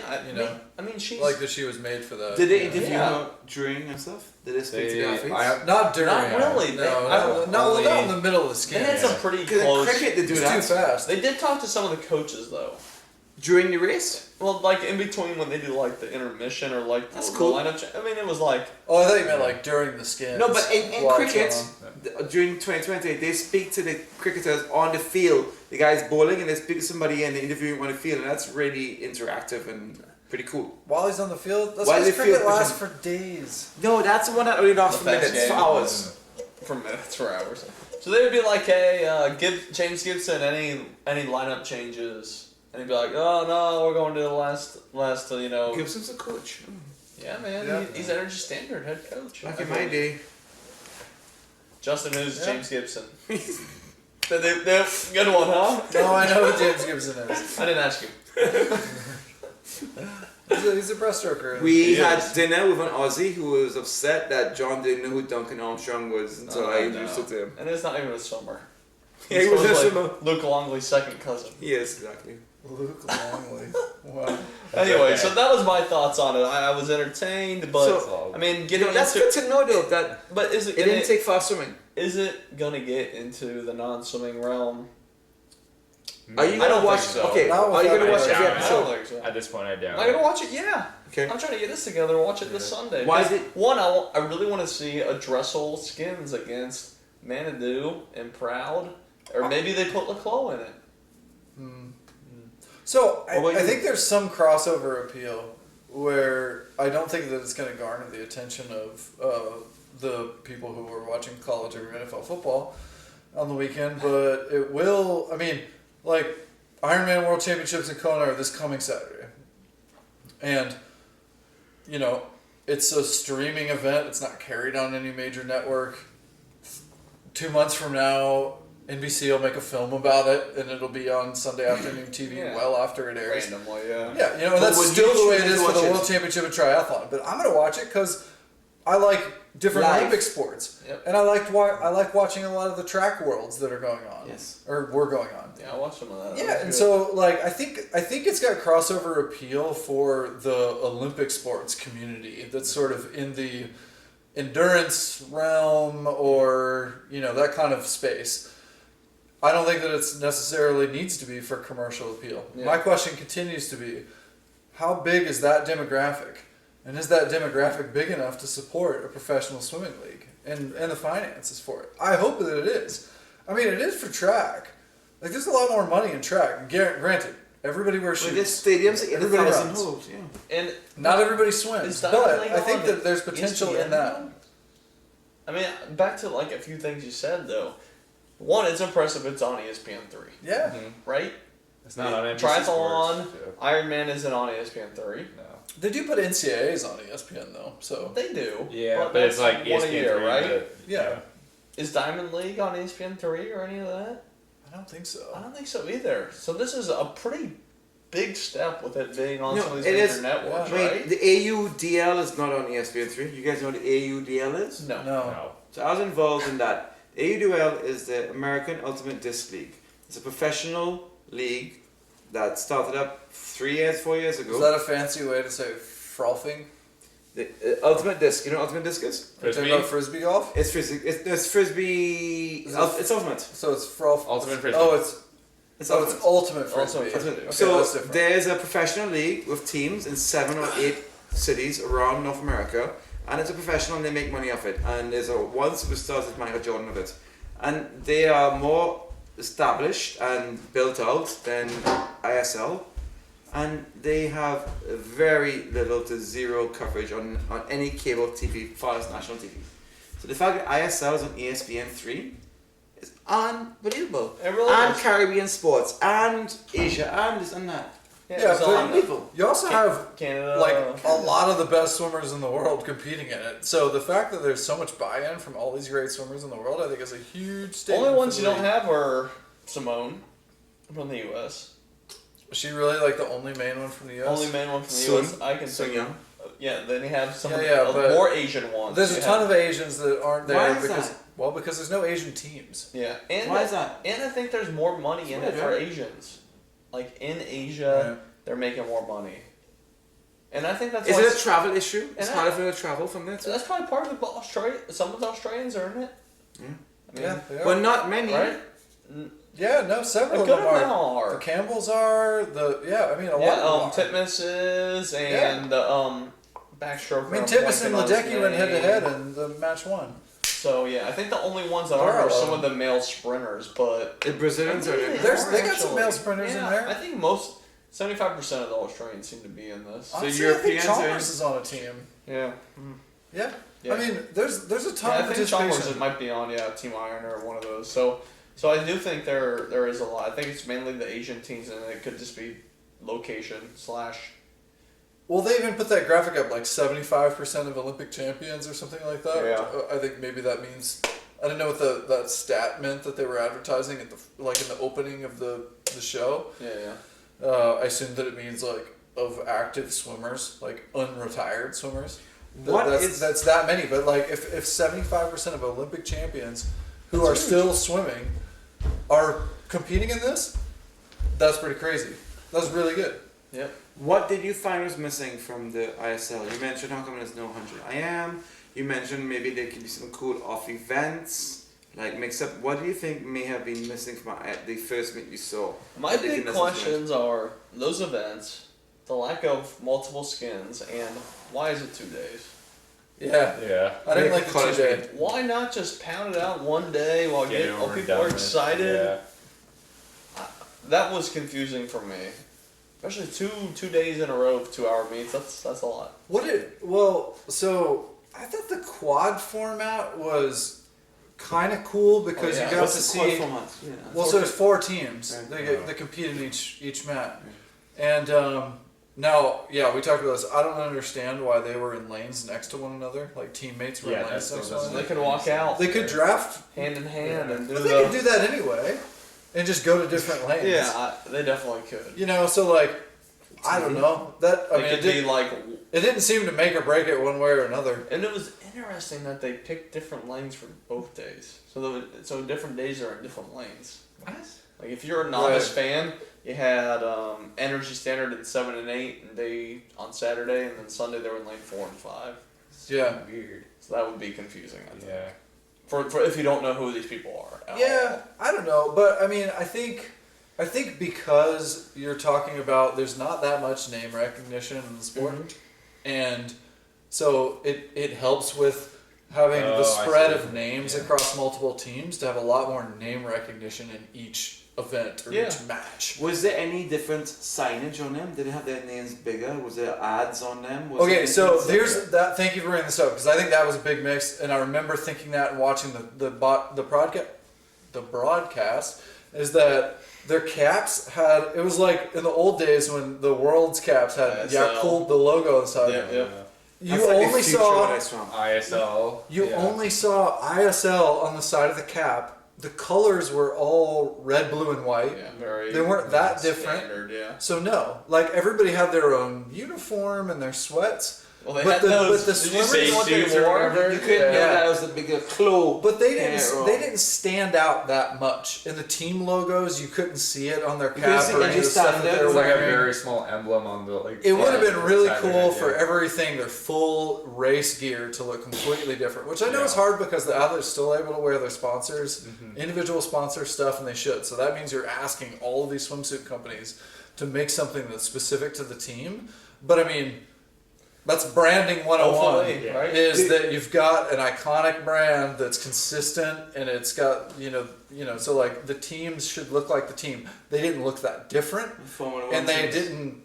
Speaker 4: I mean, she's
Speaker 5: Like that she was made for that.
Speaker 2: Did they
Speaker 5: Yeah.
Speaker 2: interview
Speaker 4: Yeah.
Speaker 2: her during and stuff? Did they speak to
Speaker 3: They-
Speaker 2: their face?
Speaker 5: Not during.
Speaker 4: Not really.
Speaker 5: No, not in the middle of the
Speaker 4: They
Speaker 5: skin.
Speaker 4: had some pretty
Speaker 2: Because in
Speaker 4: close.
Speaker 2: cricket they do
Speaker 5: It's
Speaker 2: that.
Speaker 5: too fast.
Speaker 4: They did talk to some of the coaches though.
Speaker 2: During the race?
Speaker 4: Well, like in between when they do like the intermission or like
Speaker 2: That's
Speaker 4: the
Speaker 2: cool.
Speaker 4: lineup. I mean, it was like
Speaker 5: Oh, I thought you meant like during the skin.
Speaker 2: No, but in
Speaker 5: While
Speaker 2: cricket,
Speaker 5: it's on.
Speaker 2: during 2020, they speak to the cricketers on the field. The guy's bowling and they speak to somebody and they interview him on the field, and that's really interactive and pretty cool.
Speaker 5: While he's on the field, that's
Speaker 2: While
Speaker 5: why
Speaker 2: the
Speaker 5: cricket
Speaker 2: field
Speaker 5: lasts
Speaker 2: position-
Speaker 5: for days.
Speaker 2: No, that's the one that only lasts
Speaker 4: The
Speaker 2: for
Speaker 4: best
Speaker 2: minutes, for
Speaker 4: game.
Speaker 2: hours.
Speaker 4: for minutes, for hours. So they would be like, "Hey, give James Gibson any lineup changes," and he'd be like, "Oh no, we're going to the last, you know."
Speaker 2: Gibson's a coach.
Speaker 4: Yeah, man,
Speaker 5: Yeah.
Speaker 4: he's Energy Standard head coach.
Speaker 2: Back in my day.
Speaker 4: Justin, who's
Speaker 5: Yeah.
Speaker 4: James Gibson? Good one, huh?
Speaker 5: No, I know who James Gibson is.
Speaker 4: I didn't ask you.
Speaker 5: He's a breaststroker.
Speaker 2: We
Speaker 4: He
Speaker 2: had
Speaker 4: is.
Speaker 2: dinner with an Aussie who was upset that John didn't know who Duncan Armstrong was until I introduced it to him.
Speaker 4: And it's not even a swimmer.
Speaker 2: Yeah, he was
Speaker 4: He's
Speaker 2: a
Speaker 4: like
Speaker 2: swimmer.
Speaker 4: Luke Longley's second cousin.
Speaker 2: Yes, exactly.
Speaker 5: Luke Longley. Wow.
Speaker 4: Anyway,
Speaker 3: okay.
Speaker 4: so that was my thoughts on it. I was entertained, but
Speaker 2: So,
Speaker 4: I mean,
Speaker 2: You
Speaker 4: getting
Speaker 2: know, that's
Speaker 4: into
Speaker 2: good to know though, that
Speaker 4: but is it
Speaker 2: it didn't take fast swimming.
Speaker 4: is it gonna get into the non-swimming realm?
Speaker 2: Are you
Speaker 4: I
Speaker 2: gonna
Speaker 4: don't
Speaker 2: watch?
Speaker 4: think so.
Speaker 2: Okay,
Speaker 5: Not
Speaker 2: are you gonna
Speaker 5: without
Speaker 2: watch
Speaker 5: my
Speaker 2: every
Speaker 3: doubt.
Speaker 4: I
Speaker 2: episode?
Speaker 4: don't think so.
Speaker 3: At this point, I doubt
Speaker 4: Am I gonna
Speaker 3: it.
Speaker 4: watch it? Yeah.
Speaker 2: Okay.
Speaker 4: I'm trying to get this together and watch it this Sunday.
Speaker 2: Why
Speaker 4: 'Cause
Speaker 2: is it-
Speaker 4: One, I really want to see a Dressel Skins against Manadoo and Proud, or maybe they put Leclos in it.
Speaker 5: So
Speaker 2: What about
Speaker 5: I
Speaker 2: you?
Speaker 5: think there's some crossover appeal where I don't think that it's going to garner the attention of the people who are watching college or NFL football on the weekend, but it will. I mean, like Ironman World Championships in Kona are this coming Saturday, and you know it's a streaming event. It's not carried on any major network. 2 months from now, NBC will make a film about it, and it'll be on Sunday afternoon TV
Speaker 4: Yeah.
Speaker 5: well after it airs.
Speaker 4: Randomly, yeah.
Speaker 5: Yeah, you know,
Speaker 2: But
Speaker 5: that's
Speaker 2: would
Speaker 5: still
Speaker 2: you
Speaker 5: the way it
Speaker 2: choose
Speaker 5: is
Speaker 2: to
Speaker 5: for the
Speaker 2: watch it?
Speaker 5: World Championship of Triathlon. But I'm going to watch it because I like different
Speaker 2: Live.
Speaker 5: Olympic sports,
Speaker 4: Yep.
Speaker 5: and I like watching a lot of the track worlds that are going on.
Speaker 2: Yes.
Speaker 5: or were going on.
Speaker 4: Yeah, I watched some of that.
Speaker 5: Yeah,
Speaker 4: That
Speaker 5: and
Speaker 4: was
Speaker 5: so like I think it's got crossover appeal for the Olympic sports community that's sort of in the endurance realm or that kind of space. I don't think that it's necessarily needs to be for commercial appeal.
Speaker 4: Yeah.
Speaker 5: My question continues to be, how big is that demographic? And is that demographic big enough to support a professional swimming league and the finances for it? I hope that it is. I mean, it is for track. Like, there's a lot more money in track. Granted, everybody wears
Speaker 2: With
Speaker 5: shoes.
Speaker 2: this stadiums,
Speaker 5: Everybody
Speaker 2: 80,000
Speaker 5: runs.
Speaker 2: holes, yeah.
Speaker 4: And
Speaker 5: Not everybody swims,
Speaker 4: Is that
Speaker 5: but
Speaker 4: like
Speaker 5: I think
Speaker 4: on
Speaker 5: that there's potential
Speaker 4: ESPN
Speaker 5: in that.
Speaker 4: though? I mean, back to like a few things you said though. One, it's impressive it's on ESPN3,
Speaker 5: Yeah.
Speaker 4: right?
Speaker 3: It's not on NBC
Speaker 4: Triathlon,
Speaker 3: Sports.
Speaker 4: Ironman isn't on ESPN3.
Speaker 3: No.
Speaker 5: They do put NCAAs on ESPN though, so
Speaker 4: They do.
Speaker 3: Yeah, but it's
Speaker 4: that's
Speaker 3: like
Speaker 4: one a
Speaker 3: ESPN
Speaker 4: year,
Speaker 3: three,
Speaker 4: right?
Speaker 3: but,
Speaker 5: Yeah.
Speaker 4: Is Diamond League on ESPN3 or any of that?
Speaker 5: I don't think so.
Speaker 4: I don't think so either. So this is a pretty big step with it being on some of these
Speaker 2: it
Speaker 4: major
Speaker 2: is.
Speaker 4: networks,
Speaker 2: Wait,
Speaker 4: right?
Speaker 2: the AUDL is not on ESPN3. You guys know what the AUDL is?
Speaker 4: No.
Speaker 5: No.
Speaker 2: So I was involved in that. AUDL is the American Ultimate Disc League. It's a professional league that started up 4 years ago.
Speaker 5: Is that a fancy way to say frothing?
Speaker 2: The Ultimate Disc. You know what Ultimate Disc is?
Speaker 5: You're talking about frisbee golf?
Speaker 2: It's frisbee. It's frisbee. It's ultimate.
Speaker 5: So it's froth.
Speaker 3: Ultimate frisbee.
Speaker 5: Oh, it's
Speaker 2: ultimate.
Speaker 5: it's ultimate frisbee.
Speaker 4: Ultimate frisbee.
Speaker 5: Okay,
Speaker 2: So
Speaker 5: that's different.
Speaker 2: there's a professional league with teams in 7 or 8 cities around North America, and it's a professional and they make money off it. And there's a one superstar is Michael Jordan of it, and they are more established and built out than ISL, and they have very little to zero coverage on any cable TV, as far as national TV. So the fact that ISL is on ESPN3 is unbelievable.
Speaker 4: It really
Speaker 2: And
Speaker 4: is.
Speaker 2: Caribbean sports and Asia and this and that.
Speaker 5: Yeah,
Speaker 4: it's
Speaker 5: but-
Speaker 4: on
Speaker 2: Unbelievable.
Speaker 5: You also have
Speaker 4: Canada.
Speaker 5: like a lot of the best swimmers in the world competing in it. So the fact that there's so much buy-in from all these great swimmers in the world, I think is a huge statement.
Speaker 4: Only ones
Speaker 5: for
Speaker 4: you
Speaker 5: the
Speaker 4: don't
Speaker 5: league.
Speaker 4: have are Simone from the U.S.
Speaker 5: Was she really like the only main one from the U.S.?
Speaker 4: Only main one from the
Speaker 2: Sun-
Speaker 4: U.S. I can
Speaker 2: Sun
Speaker 4: think
Speaker 2: Yang.
Speaker 4: of. Yeah, then you have some
Speaker 5: Yeah, but
Speaker 4: more Asian ones.
Speaker 5: There's a
Speaker 4: You
Speaker 5: ton
Speaker 4: have-
Speaker 5: of Asians that aren't there
Speaker 2: Why is
Speaker 5: because
Speaker 2: that?
Speaker 5: because there's no Asian teams.
Speaker 4: Yeah, and
Speaker 2: Why is that?
Speaker 4: And I think there's more money in
Speaker 2: That's
Speaker 4: it for
Speaker 2: weird,
Speaker 4: Asians. Like in Asia, they're making more money. And I think that's
Speaker 2: Is
Speaker 4: why
Speaker 2: it a travel issue? It's
Speaker 4: And
Speaker 2: harder for them to travel from there too.
Speaker 4: that's probably part of it. But Australia, some of the Australians are in it.
Speaker 2: Yeah.
Speaker 4: I mean,
Speaker 5: Yeah, they are.
Speaker 2: But not many.
Speaker 4: right?
Speaker 5: Yeah, no, several
Speaker 4: A
Speaker 5: of
Speaker 4: good
Speaker 5: them are.
Speaker 4: amount
Speaker 5: The
Speaker 4: are.
Speaker 5: Campbells are. I mean, a lot
Speaker 4: Yeah,
Speaker 5: of them are.
Speaker 4: Titmus is, and backstroke.
Speaker 5: I mean, Titmus and Ledecky went head to head and the match won.
Speaker 4: So yeah, I think the only ones that
Speaker 5: There
Speaker 4: are
Speaker 5: are
Speaker 4: some
Speaker 5: a
Speaker 4: of the male sprinters, but
Speaker 2: The Brazilians are there.
Speaker 5: They got some male sprinters in there.
Speaker 4: I think 75% of the Australians seem to be in this.
Speaker 5: Honestly, I think
Speaker 2: Europeans are-
Speaker 5: Chalmers is on a team.
Speaker 4: Yeah.
Speaker 5: Yeah.
Speaker 4: Yeah.
Speaker 5: I mean, there's a ton
Speaker 4: Yeah, I
Speaker 5: of
Speaker 4: think Chalmers
Speaker 5: participation.
Speaker 4: might be on Team Iron or one of those. So I do think there is a lot. I think it's mainly the Asian teams, and it could just be location /
Speaker 5: Well, they even put that graphic up, like 75% of Olympic champions or something like that.
Speaker 4: Yeah.
Speaker 5: I think maybe that means, I don't know what that stat meant that they were advertising at in the opening of the show.
Speaker 4: Yeah.
Speaker 5: I assume that it means like of active swimmers, like unretired swimmers. That's that many, but like if 75% of Olympic champions who
Speaker 4: That's
Speaker 5: are
Speaker 4: huge.
Speaker 5: still swimming are competing in this, that's pretty crazy. That's really good.
Speaker 4: Yep.
Speaker 2: What did you find was missing from the ISL? You mentioned how come there's no 100 IM. You mentioned maybe there could be some cool off events, like mix up. What do you think may have been missing from the first meet you saw?
Speaker 4: My
Speaker 2: that they
Speaker 4: big
Speaker 2: can listen to?
Speaker 4: questions are those events, the lack of multiple skins, and why is it 2 days?
Speaker 5: Yeah.
Speaker 3: Yeah.
Speaker 5: I didn't
Speaker 2: Make
Speaker 5: like the
Speaker 2: college
Speaker 5: 2 day.
Speaker 4: Why not just pound it out one day while
Speaker 3: Get it
Speaker 4: all
Speaker 3: over and
Speaker 4: people
Speaker 3: done
Speaker 4: are
Speaker 3: with.
Speaker 4: excited?
Speaker 3: Yeah.
Speaker 4: That was confusing for me. Especially two days in a row of 2 hour meets. That's a lot.
Speaker 5: So I thought the quad format was kind of cool because
Speaker 4: yeah.
Speaker 5: you got
Speaker 2: What's
Speaker 5: to
Speaker 2: the
Speaker 5: see.
Speaker 2: quad format? Yeah.
Speaker 5: Well, so there's 4 teams.
Speaker 2: Right.
Speaker 5: They compete in each mat, and now we talked about this. I don't understand why they were in lanes next to one another, like teammates were in
Speaker 3: Yeah,
Speaker 5: lanes
Speaker 3: that's
Speaker 5: next to
Speaker 3: what
Speaker 5: one
Speaker 4: They
Speaker 5: another.
Speaker 4: could walk out
Speaker 5: They could draft.
Speaker 4: hand in hand and do
Speaker 5: But
Speaker 4: the.
Speaker 5: they could do that anyway, and just go to different lanes.
Speaker 4: Yeah, they definitely could.
Speaker 5: You know, so like, I don't know that. I
Speaker 4: It
Speaker 5: mean,
Speaker 4: could be like,
Speaker 5: it didn't seem to make or break it one way or another.
Speaker 4: and it was interesting that they picked different lanes for both days. So different days are in different lanes.
Speaker 2: What?
Speaker 4: Like if you're a novice
Speaker 5: Right.
Speaker 4: fan, you had Energy Standard at 7 and 8, and they on Saturday, and then Sunday they were in lane 4 and 5.
Speaker 5: Yeah.
Speaker 2: Weird.
Speaker 4: So that would be confusing. I think.
Speaker 3: Yeah.
Speaker 4: For if you don't know who these people are. at
Speaker 5: Yeah,
Speaker 4: all.
Speaker 5: I don't know, but I mean, I think because you're talking about there's not that much name recognition in the sport, and so it helps with having
Speaker 3: Oh,
Speaker 5: the
Speaker 3: I
Speaker 5: spread
Speaker 3: see.
Speaker 5: of names
Speaker 3: Yeah.
Speaker 5: across multiple teams to have a lot more name recognition in each event or
Speaker 4: Yeah.
Speaker 5: each match.
Speaker 2: Was there any different signage on them? Did they have their names bigger? Was there ads on them? Was
Speaker 5: Okay,
Speaker 2: there
Speaker 5: so
Speaker 2: anything
Speaker 5: there's
Speaker 2: separate?
Speaker 5: that. Thank you for bringing this up because I think that was a big mix, and I remember thinking that and watching the broadcast is that their caps had it was like in the old days when the world's caps had
Speaker 4: ISL.
Speaker 5: Yakult the logo on the side,
Speaker 4: Yeah.
Speaker 5: You
Speaker 2: That's like the
Speaker 5: only
Speaker 2: future
Speaker 5: saw
Speaker 2: when I swam.
Speaker 3: ISL.
Speaker 5: you
Speaker 3: yeah.
Speaker 5: only saw ISL on the side of the cap. The colors were all red, blue, and white.
Speaker 4: Yeah, very.
Speaker 5: They weren't that different.
Speaker 4: Standard, yeah.
Speaker 5: So no, like everybody had their own uniform and their sweats.
Speaker 4: Well, they
Speaker 5: But
Speaker 4: had those.
Speaker 5: the
Speaker 4: Did you
Speaker 5: swimmers-
Speaker 4: see what they
Speaker 3: Suits or
Speaker 4: wore?
Speaker 3: whatever.
Speaker 2: You couldn't know that was the bigger clue.
Speaker 5: But they
Speaker 2: Yeah,
Speaker 5: didn't.
Speaker 2: wrong.
Speaker 5: They didn't stand out that much in the team logos. You couldn't see it on their
Speaker 2: You couldn't
Speaker 5: cap
Speaker 2: see
Speaker 5: or
Speaker 2: it,
Speaker 5: any of the
Speaker 2: just
Speaker 5: stuff
Speaker 2: stand
Speaker 5: that
Speaker 2: there.
Speaker 5: they were
Speaker 3: It's like a
Speaker 5: wearing.
Speaker 3: very small emblem on the like.
Speaker 5: It would have been really
Speaker 3: side of
Speaker 5: cool
Speaker 3: it,
Speaker 5: for
Speaker 3: yeah.
Speaker 5: everything, their full race gear, to look completely different. Which I know
Speaker 3: Yeah.
Speaker 5: is hard because the athletes still able to wear their sponsors,
Speaker 3: Mm-hmm.
Speaker 5: individual sponsor stuff, and they should. So that means you're asking all of these swimsuit companies to make something that's specific to the team. But I mean, that's branding 101.
Speaker 4: Hopefully,
Speaker 3: Yeah.
Speaker 4: right?
Speaker 5: Is that you've got an iconic brand that's consistent and it's got so like the teams should look like the team. They didn't look that different,
Speaker 2: Formula One
Speaker 5: and they
Speaker 2: teams.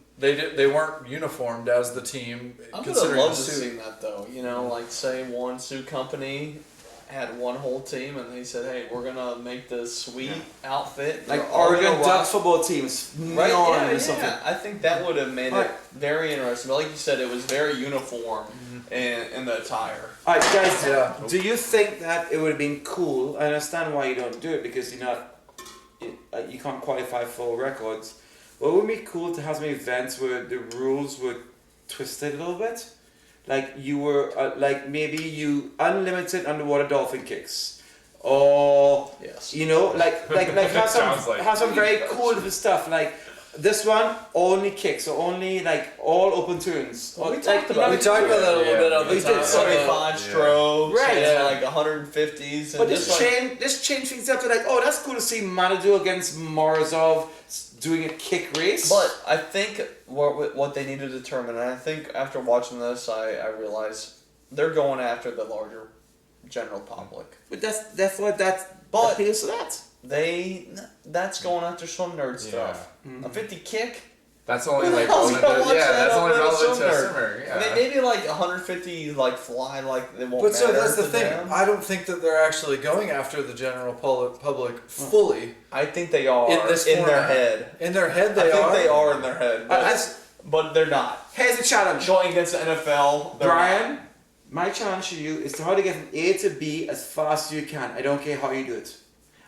Speaker 5: they weren't uniformed as the team.
Speaker 4: I would have
Speaker 5: considering
Speaker 4: loved
Speaker 5: the
Speaker 4: to
Speaker 5: suit.
Speaker 4: see that though. You know, like say one suit company had one whole team and they said, "Hey, we're gonna make this sweet outfit."
Speaker 2: Like
Speaker 4: We're all
Speaker 2: Oregon
Speaker 4: gonna rock-"
Speaker 2: Ducks football teams,
Speaker 4: Right?
Speaker 2: neon
Speaker 4: Yeah,
Speaker 2: or something.
Speaker 4: I think that would have made
Speaker 2: Right.
Speaker 4: it very interesting. But like you said, it was very uniform in the attire.
Speaker 2: Alright, guys,
Speaker 5: Yeah.
Speaker 2: do you think that it would have been cool? I understand why you don't do it because you can't qualify for records. But it would be cool to have some events where the rules were twisted a little bit. Like you were, like maybe you unlimited underwater dolphin kicks. Or,
Speaker 4: Yes.
Speaker 2: like have
Speaker 3: Sounds
Speaker 2: some,
Speaker 3: like-
Speaker 2: have some very cool stuff. Like this one, only kicks, or only like all open turns.
Speaker 4: Well, we
Speaker 2: Or,
Speaker 4: talked
Speaker 2: like,
Speaker 4: about
Speaker 5: We talked about that a little
Speaker 3: Yeah.
Speaker 5: bit on
Speaker 2: We
Speaker 5: the
Speaker 2: did.
Speaker 5: time.
Speaker 4: 75 strokes,
Speaker 2: Right.
Speaker 4: yeah, like 150s, and
Speaker 2: But
Speaker 4: just
Speaker 2: this change things up to like, oh, that's cool to see Manadu against Morozov doing a kick race.
Speaker 4: But I think what they need to determine, and I think after watching this, I realize they're going after the larger general public.
Speaker 2: But that's what that
Speaker 4: But-
Speaker 2: appeals to that.
Speaker 4: That's going after swim nerd
Speaker 3: Yeah.
Speaker 4: stuff. A 50 kick.
Speaker 3: That's only
Speaker 4: Who the
Speaker 3: like
Speaker 4: hell's
Speaker 3: relevant.
Speaker 4: gonna watch that
Speaker 3: That's
Speaker 4: up
Speaker 3: only
Speaker 4: in a
Speaker 3: relevant to a
Speaker 4: swimmer?
Speaker 3: swimmer. Yeah.
Speaker 4: I mean, maybe like 150 like fly like they won't.
Speaker 5: But so
Speaker 4: matter
Speaker 5: that's the
Speaker 4: to
Speaker 5: thing.
Speaker 4: them.
Speaker 5: I don't think that they're actually going after the general public fully.
Speaker 4: I think they are
Speaker 5: In this
Speaker 4: their
Speaker 5: format.
Speaker 4: head.
Speaker 5: In their head,
Speaker 4: I
Speaker 5: they
Speaker 4: think
Speaker 5: are.
Speaker 4: they are in their head, but they're not.
Speaker 2: Here's the challenge,
Speaker 4: Going against the NFL, they're
Speaker 2: Brian. My challenge to you is to how to get from A to B as fast as you can. I don't care how you do it.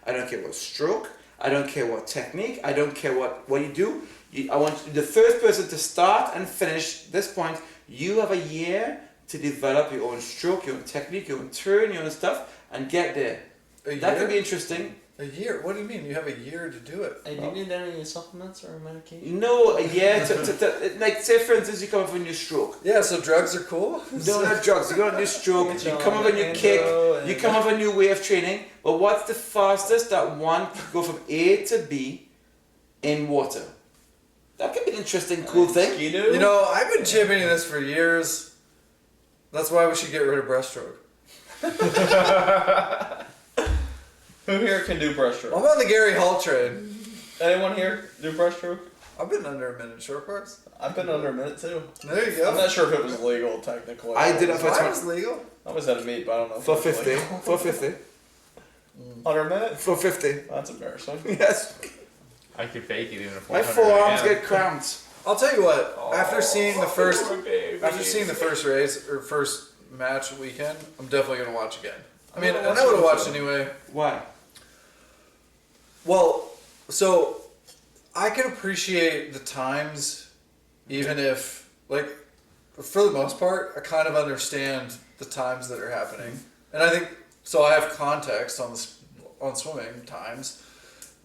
Speaker 2: I don't care what stroke. I don't care what technique. I don't care what you do. I want the first person to start and finish this point. You have a year to develop your own stroke, your own technique, your own turn, your own stuff, and get there.
Speaker 5: A
Speaker 2: That
Speaker 5: year?
Speaker 2: could be interesting.
Speaker 5: A year? What do you mean? You have a year to do it?
Speaker 4: Hey, do you need any supplements or medication?
Speaker 2: No, a year to like say for instance you come up with a new stroke.
Speaker 5: Yeah. So drugs are cool.
Speaker 2: No, not drugs. You got a new stroke. You come up with a new
Speaker 4: Endo
Speaker 2: kick.
Speaker 4: and-
Speaker 2: You come up with a new way of training. But what's the fastest that one could go from A to B in water? That could be an interesting, cool thing.
Speaker 5: You know, I've been championing this for years. That's why we should get rid of breaststroke.
Speaker 4: Who here can do breaststroke?
Speaker 5: I'm on the Gary Hall train.
Speaker 4: Anyone here do breaststroke?
Speaker 5: I've been under a minute short course.
Speaker 4: I've been under a minute too.
Speaker 5: There you go.
Speaker 4: I'm not sure if it was legal technically.
Speaker 2: I did it for
Speaker 5: Mine was legal.
Speaker 4: I was at a meet, but I don't know. If
Speaker 2: For
Speaker 4: it was
Speaker 2: 50.
Speaker 4: legal.
Speaker 2: For 50.
Speaker 4: Under a minute?
Speaker 2: For 50.
Speaker 4: That's embarrassing.
Speaker 2: Yes.
Speaker 3: I could fake it even a
Speaker 2: My
Speaker 3: 400
Speaker 2: forearms
Speaker 3: right now.
Speaker 2: get cramped.
Speaker 5: I'll tell you what. After seeing the first,
Speaker 3: baby.
Speaker 5: after seeing the first race or first match weekend, I'm definitely gonna watch again. I mean,
Speaker 4: I'm
Speaker 5: and
Speaker 4: gonna
Speaker 5: I would have
Speaker 4: watch
Speaker 5: watched
Speaker 4: it.
Speaker 5: anyway.
Speaker 2: Why?
Speaker 5: Well, so I can appreciate the times, even if, like, for the most part, I kind of understand the times that are happening, and I think so. I have context on swimming times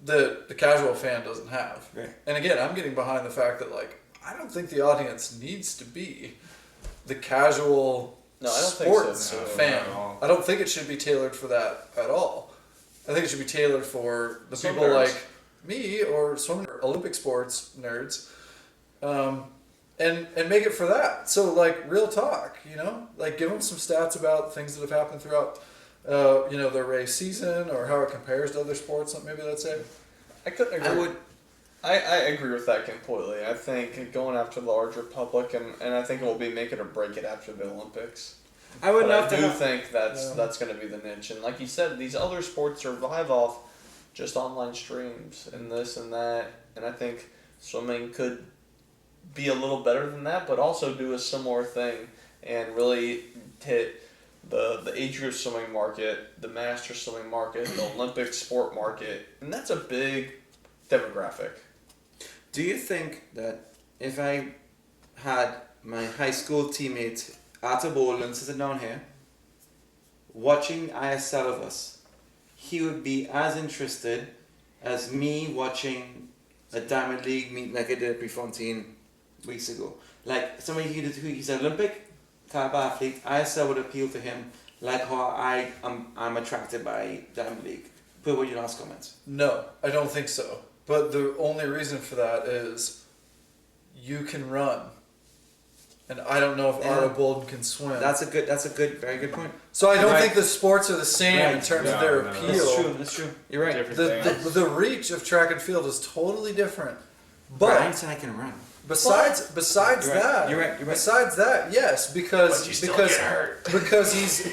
Speaker 5: that the casual fan doesn't have.
Speaker 2: Right.
Speaker 5: And again, I'm getting behind the fact that like I don't think the audience needs to be the casual
Speaker 4: No, I don't think so.
Speaker 5: sports
Speaker 3: No,
Speaker 5: fan.
Speaker 3: not at all.
Speaker 5: I don't think it should be tailored for that at all. I think it should be tailored for the
Speaker 4: Swim
Speaker 5: people
Speaker 4: nerds.
Speaker 5: like me or swim Olympic sports nerds, and make it for that. So like real talk, like give them some stats about things that have happened throughout, their race season or how it compares to other sports. Maybe let's say.
Speaker 4: I couldn't agree.
Speaker 2: I would.
Speaker 4: I agree with that completely. I think going after the larger public, and I think it will be make it or break it after the Olympics.
Speaker 2: I would
Speaker 4: But
Speaker 2: love
Speaker 4: I
Speaker 2: to
Speaker 4: do
Speaker 2: have.
Speaker 4: think that's going to be the niche. And like you said, these other sports survive off just online streams and this and that. And I think swimming could be a little better than that, but also do a similar thing and really hit the age group swimming market, the master swimming market, the Olympic sport market, and that's a big demographic.
Speaker 2: Do you think that if I had my high school teammate Arthur Boland sitting down here, watching ISL of us, he would be as interested as me watching a Diamond League meet like I did at Prefontaine weeks ago. Like somebody he's an Olympic caliber athlete, ISL would appeal to him like how I'm attracted by Diamond League. Put what your last comments.
Speaker 5: No, I don't think so. But the only reason for that is you can run. And I don't know if
Speaker 2: Yeah.
Speaker 5: Arlo Bolden can swim.
Speaker 2: That's a very good point.
Speaker 5: So I don't
Speaker 2: Right.
Speaker 5: think the sports are the same in
Speaker 2: Right.
Speaker 5: terms of
Speaker 3: No,
Speaker 5: their
Speaker 3: no.
Speaker 5: appeal.
Speaker 2: That's true. You're right.
Speaker 3: Different things.
Speaker 5: The reach of track and field is totally different.
Speaker 2: Brian
Speaker 5: But
Speaker 2: said I can run.
Speaker 5: besides
Speaker 2: You're right.
Speaker 5: that,
Speaker 2: You're right.
Speaker 5: besides that, yes, because
Speaker 3: But you still
Speaker 5: because
Speaker 3: get hurt.
Speaker 5: because he's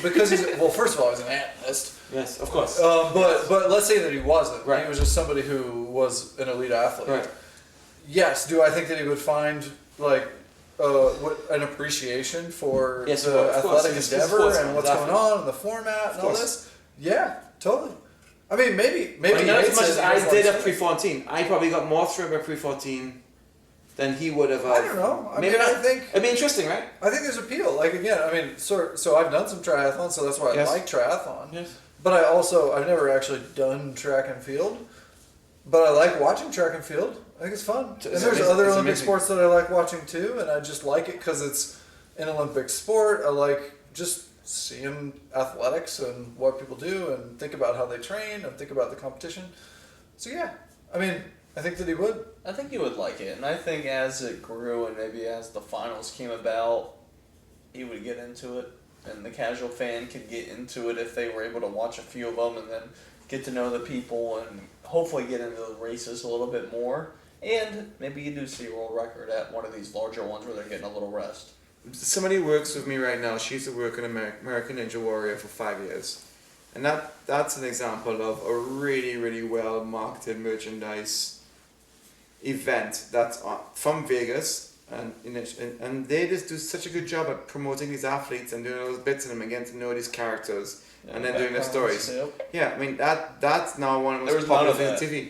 Speaker 5: well, first of all, he's an analyst.
Speaker 2: Yes, of course.
Speaker 5: But let's say that he wasn't.
Speaker 2: Right.
Speaker 5: He was just somebody who was an elite athlete.
Speaker 2: Right.
Speaker 5: Yes. Do I think that he would find like an appreciation for
Speaker 2: Yes,
Speaker 5: the
Speaker 2: of course.
Speaker 5: athletic
Speaker 2: It's
Speaker 5: endeavor
Speaker 2: sports,
Speaker 5: and what's
Speaker 2: exactly.
Speaker 5: going on and the format and all
Speaker 2: course.
Speaker 5: this? Yeah, totally. I mean, maybe
Speaker 2: But
Speaker 5: he
Speaker 2: not as
Speaker 5: hates
Speaker 2: much
Speaker 5: it
Speaker 2: as
Speaker 5: and he
Speaker 2: I
Speaker 5: doesn't
Speaker 2: did
Speaker 5: like
Speaker 2: at
Speaker 5: it.
Speaker 2: pre-14. I probably got more through at pre-14 than he would have.
Speaker 5: I don't know. I
Speaker 2: Maybe
Speaker 5: mean,
Speaker 2: not.
Speaker 5: I think
Speaker 2: It'd be interesting, right?
Speaker 5: there's appeal. Like again, I mean, so I've done some triathlon, so that's why
Speaker 2: Yes.
Speaker 5: I like triathlon.
Speaker 2: Yes.
Speaker 5: But I've never actually done track and field. But I like watching track and field. I think it's fun.
Speaker 2: It's
Speaker 5: And there's
Speaker 2: amazing.
Speaker 5: other
Speaker 2: It's
Speaker 5: Olympic
Speaker 2: amazing.
Speaker 5: sports that I like watching too, and I just like it because it's an Olympic sport. I like just seeing athletics and what people do and think about how they train and think about the competition. So yeah, I mean, I think that he would.
Speaker 4: I think he would like it, and I think as it grew and maybe as the finals came about, he would get into it, and the casual fan could get into it if they were able to watch a few of them and then get to know the people and hopefully get into the races a little bit more. And maybe you do see a world record at one of these larger ones where they're getting a little rest.
Speaker 2: Somebody works with me right now. She used to work in American Ninja Warrior for 5 years. And that's an example of a really, really well marketed merchandise event that's from Vegas. And they just do such a good job at promoting these athletes and doing all those bits in them and getting to know these characters and then doing their stories.
Speaker 4: Yep.
Speaker 2: Yeah, I mean, that's now one of the
Speaker 4: There
Speaker 2: most
Speaker 4: was none
Speaker 2: popular
Speaker 4: of
Speaker 2: things on
Speaker 4: that.
Speaker 2: TV.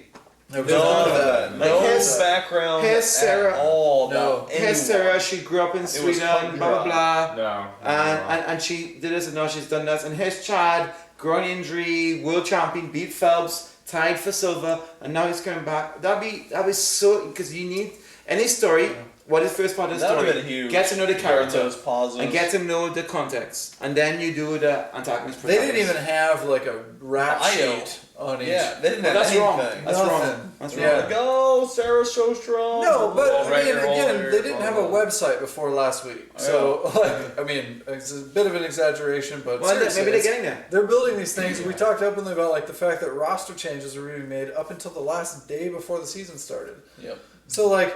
Speaker 5: There was
Speaker 4: None
Speaker 5: none
Speaker 4: of that.
Speaker 2: Like,
Speaker 4: No
Speaker 2: here's-
Speaker 4: background
Speaker 2: here's Sarah.
Speaker 4: at all.
Speaker 5: No.
Speaker 4: about
Speaker 2: Here's
Speaker 4: anyone.
Speaker 2: Sarah, she grew up in
Speaker 4: was
Speaker 2: Sweden,
Speaker 4: cut
Speaker 2: blah, blah,
Speaker 4: dry.
Speaker 2: blah.
Speaker 3: No.
Speaker 2: And she did this and now she's done this. And here's Chad, groin injury, world champion, beat Phelps, tied for silver, and now he's coming back. That'd be so, because you need any story. What is the first part of the
Speaker 4: That would
Speaker 2: story?
Speaker 4: have been huge.
Speaker 2: Get to know the character
Speaker 4: Those pauses.
Speaker 2: and get to know the context, and then you do the antagonist.
Speaker 5: They didn't
Speaker 2: protagonist.
Speaker 5: even have like a rap
Speaker 4: I
Speaker 5: sheet on each.
Speaker 4: Yeah, they didn't
Speaker 2: Well,
Speaker 4: have
Speaker 2: that's wrong.
Speaker 4: anything.
Speaker 2: That's
Speaker 5: Nothing.
Speaker 2: wrong. That's
Speaker 5: Yeah.
Speaker 2: wrong.
Speaker 4: Like, oh, Sarah's so strong.
Speaker 5: No, but
Speaker 4: Well,
Speaker 5: I
Speaker 4: right
Speaker 5: mean,
Speaker 4: here,
Speaker 5: again,
Speaker 4: older,
Speaker 5: they didn't have a
Speaker 4: blah, blah.
Speaker 5: website before last week. So, like, I mean, it's a bit of an exaggeration, but
Speaker 2: Well,
Speaker 5: seriously,
Speaker 2: maybe they're
Speaker 5: it's-
Speaker 2: getting there.
Speaker 5: they're building these things. We talked openly about like the fact that roster changes are being made up until the last day before the season started.
Speaker 4: Yep.
Speaker 5: So, like,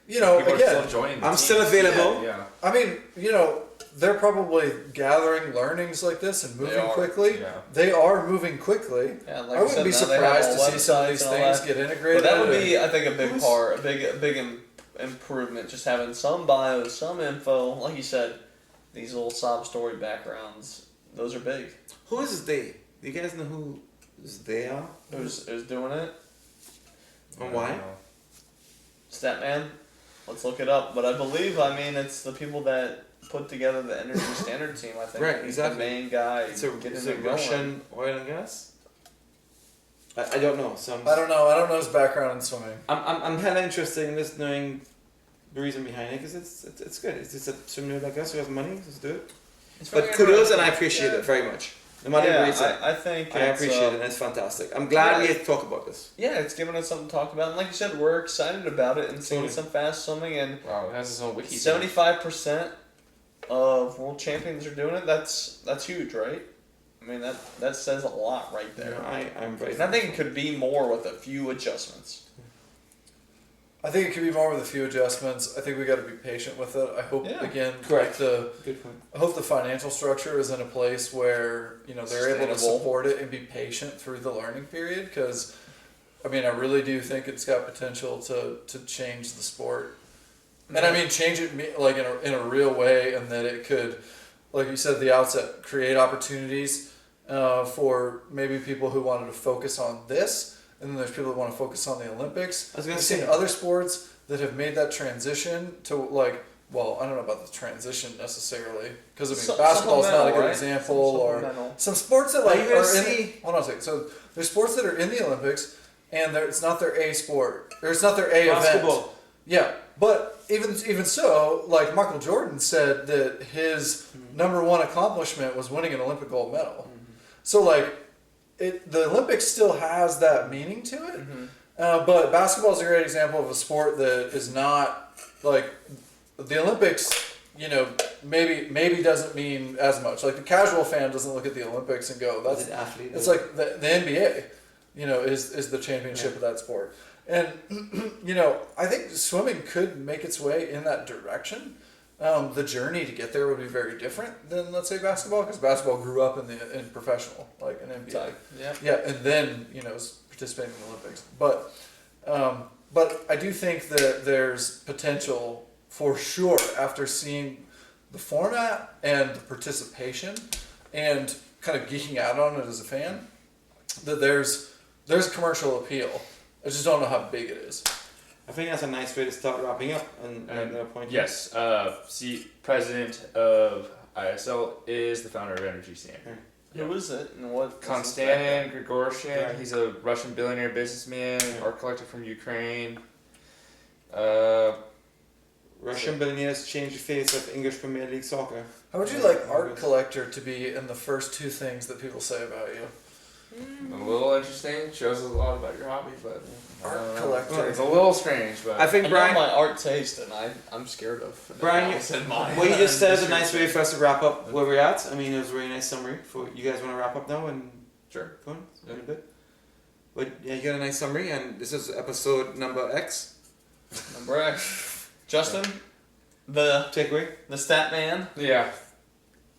Speaker 5: you know,
Speaker 3: People are
Speaker 5: again,
Speaker 3: still joining the
Speaker 2: I'm
Speaker 3: teams.
Speaker 2: still available.
Speaker 3: Yeah.
Speaker 5: I mean, you know, they're probably gathering learnings like this and moving
Speaker 4: are,
Speaker 5: quickly.
Speaker 3: yeah.
Speaker 5: They are moving quickly.
Speaker 4: Yeah, like
Speaker 5: I wouldn't
Speaker 4: said,
Speaker 5: be
Speaker 4: now they have
Speaker 5: surprised
Speaker 4: all
Speaker 5: to see some of
Speaker 4: websites
Speaker 5: these
Speaker 4: and all
Speaker 5: things
Speaker 4: that.
Speaker 5: get integrated.
Speaker 4: But that would
Speaker 5: and-
Speaker 4: be, I think, a big part, a big improvement. Just having some bios, some info, like you said, these little sob story backgrounds. Those are big.
Speaker 2: Who is they? Do you guys know who they are?
Speaker 4: Who's doing it?
Speaker 2: And why?
Speaker 4: Statman. Let's look it up. But I believe, it's the people that put together the Energy Standard team. I think
Speaker 2: Right,
Speaker 4: he's
Speaker 2: exactly.
Speaker 4: the main guy.
Speaker 2: It's a
Speaker 4: getting
Speaker 2: is
Speaker 4: it
Speaker 2: it
Speaker 4: going.
Speaker 2: Russian oil and gas? I don't know.
Speaker 5: I don't know. I don't know his background in swimming.
Speaker 2: I'm hella interested in just knowing the reason behind it because it's good. It's just a swimmer like us who has money. Let's do it.
Speaker 4: It's
Speaker 2: But
Speaker 4: very
Speaker 2: kudos, and I
Speaker 4: interesting.
Speaker 2: appreciate
Speaker 4: Yeah.
Speaker 2: it very much. No matter
Speaker 4: Yeah,
Speaker 2: what you say,
Speaker 4: I think
Speaker 2: I
Speaker 4: it's,
Speaker 2: appreciate it. And it's fantastic. I'm glad we
Speaker 4: yeah.
Speaker 2: get to talk about this.
Speaker 4: Yeah, it's giving us something to talk about. And like you said, we're excited about it and seeing
Speaker 2: Totally.
Speaker 4: some fast swimming. And
Speaker 3: Wow, it has its own wiki.
Speaker 4: 75% of world champions are doing it. That's huge, right? I mean, that says a lot right
Speaker 2: You
Speaker 4: there.
Speaker 2: know, I'm very.
Speaker 4: And I think it could be more with a few adjustments.
Speaker 5: I think it could be more with a few adjustments. I think we got to be patient with it. I hope
Speaker 4: Yeah.
Speaker 5: again,
Speaker 2: Correct.
Speaker 5: like
Speaker 2: Good point.
Speaker 5: I hope the financial structure is in a place where they're able to
Speaker 4: Sustainable.
Speaker 5: support it and be patient through the learning period. Because, I mean, I really do think it's got potential to change the sport And I mean, change it like in a real way, and that it could, like you said at the outset, create opportunities for maybe people who wanted to focus on this, and then there's people that want to focus on the Olympics.
Speaker 2: I was gonna
Speaker 5: I've
Speaker 2: say
Speaker 5: seen other sports that have made that transition to like, well, I don't know about the transition necessarily, because I mean, basketball is not a good example, or some sports that like
Speaker 2: Are you gonna
Speaker 5: are in.
Speaker 2: see-
Speaker 5: Hold on a second. So there's sports that are in the Olympics, and it's not their A sport, or it's not their A event.
Speaker 2: Basketball.
Speaker 5: Yeah, but even so, like Michael Jordan said that his number one accomplishment was winning an Olympic gold medal. So like, the Olympics still has that meaning to it. But basketball is a great example of a sport that is not like the Olympics. You know, maybe doesn't mean as much. Like the casual fan doesn't look at the Olympics and go, "That's
Speaker 2: The athlete.
Speaker 5: it's like the NBA." You know, is the championship of that sport. And, you know, I think swimming could make its way in that direction. The journey to get there would be very different than, let's say, basketball, because basketball grew up in professional, like an NBA. Yeah, and then, you know, participating in the Olympics. But I do think that there's potential for sure after seeing the format and the participation and kind of geeking out on it as a fan, that there's commercial appeal. I just don't know how big it is.
Speaker 2: I think that's a nice way to start wrapping up. And point.
Speaker 3: Yes, president of ISL is the founder of Energy Standard.
Speaker 4: Who is it and what?
Speaker 3: Konstantin Grigorshin.
Speaker 2: Right.
Speaker 3: He's a Russian billionaire businessman, art collector from Ukraine.
Speaker 2: Russian billionaires change the face of English Premier League soccer.
Speaker 5: How would you like art collector to be in the first two things that people say about you?
Speaker 3: A little interesting. Shows a lot about your hobby, but
Speaker 5: Art collector.
Speaker 3: It's a little strange, but
Speaker 2: I think
Speaker 4: I
Speaker 2: Brian.
Speaker 4: know my art taste, and I'm scared of.
Speaker 2: Brian,
Speaker 4: mine.
Speaker 2: what you just said is a nice way for us to wrap up where we're at. I mean, it was a really nice summary. For you guys want to wrap up now and
Speaker 3: sure.
Speaker 2: go on in a bit. But yeah, you got a nice summary, and this is episode number X.
Speaker 4: Number X. Justin, the
Speaker 2: Takeaway.
Speaker 4: stat man.
Speaker 3: Yeah.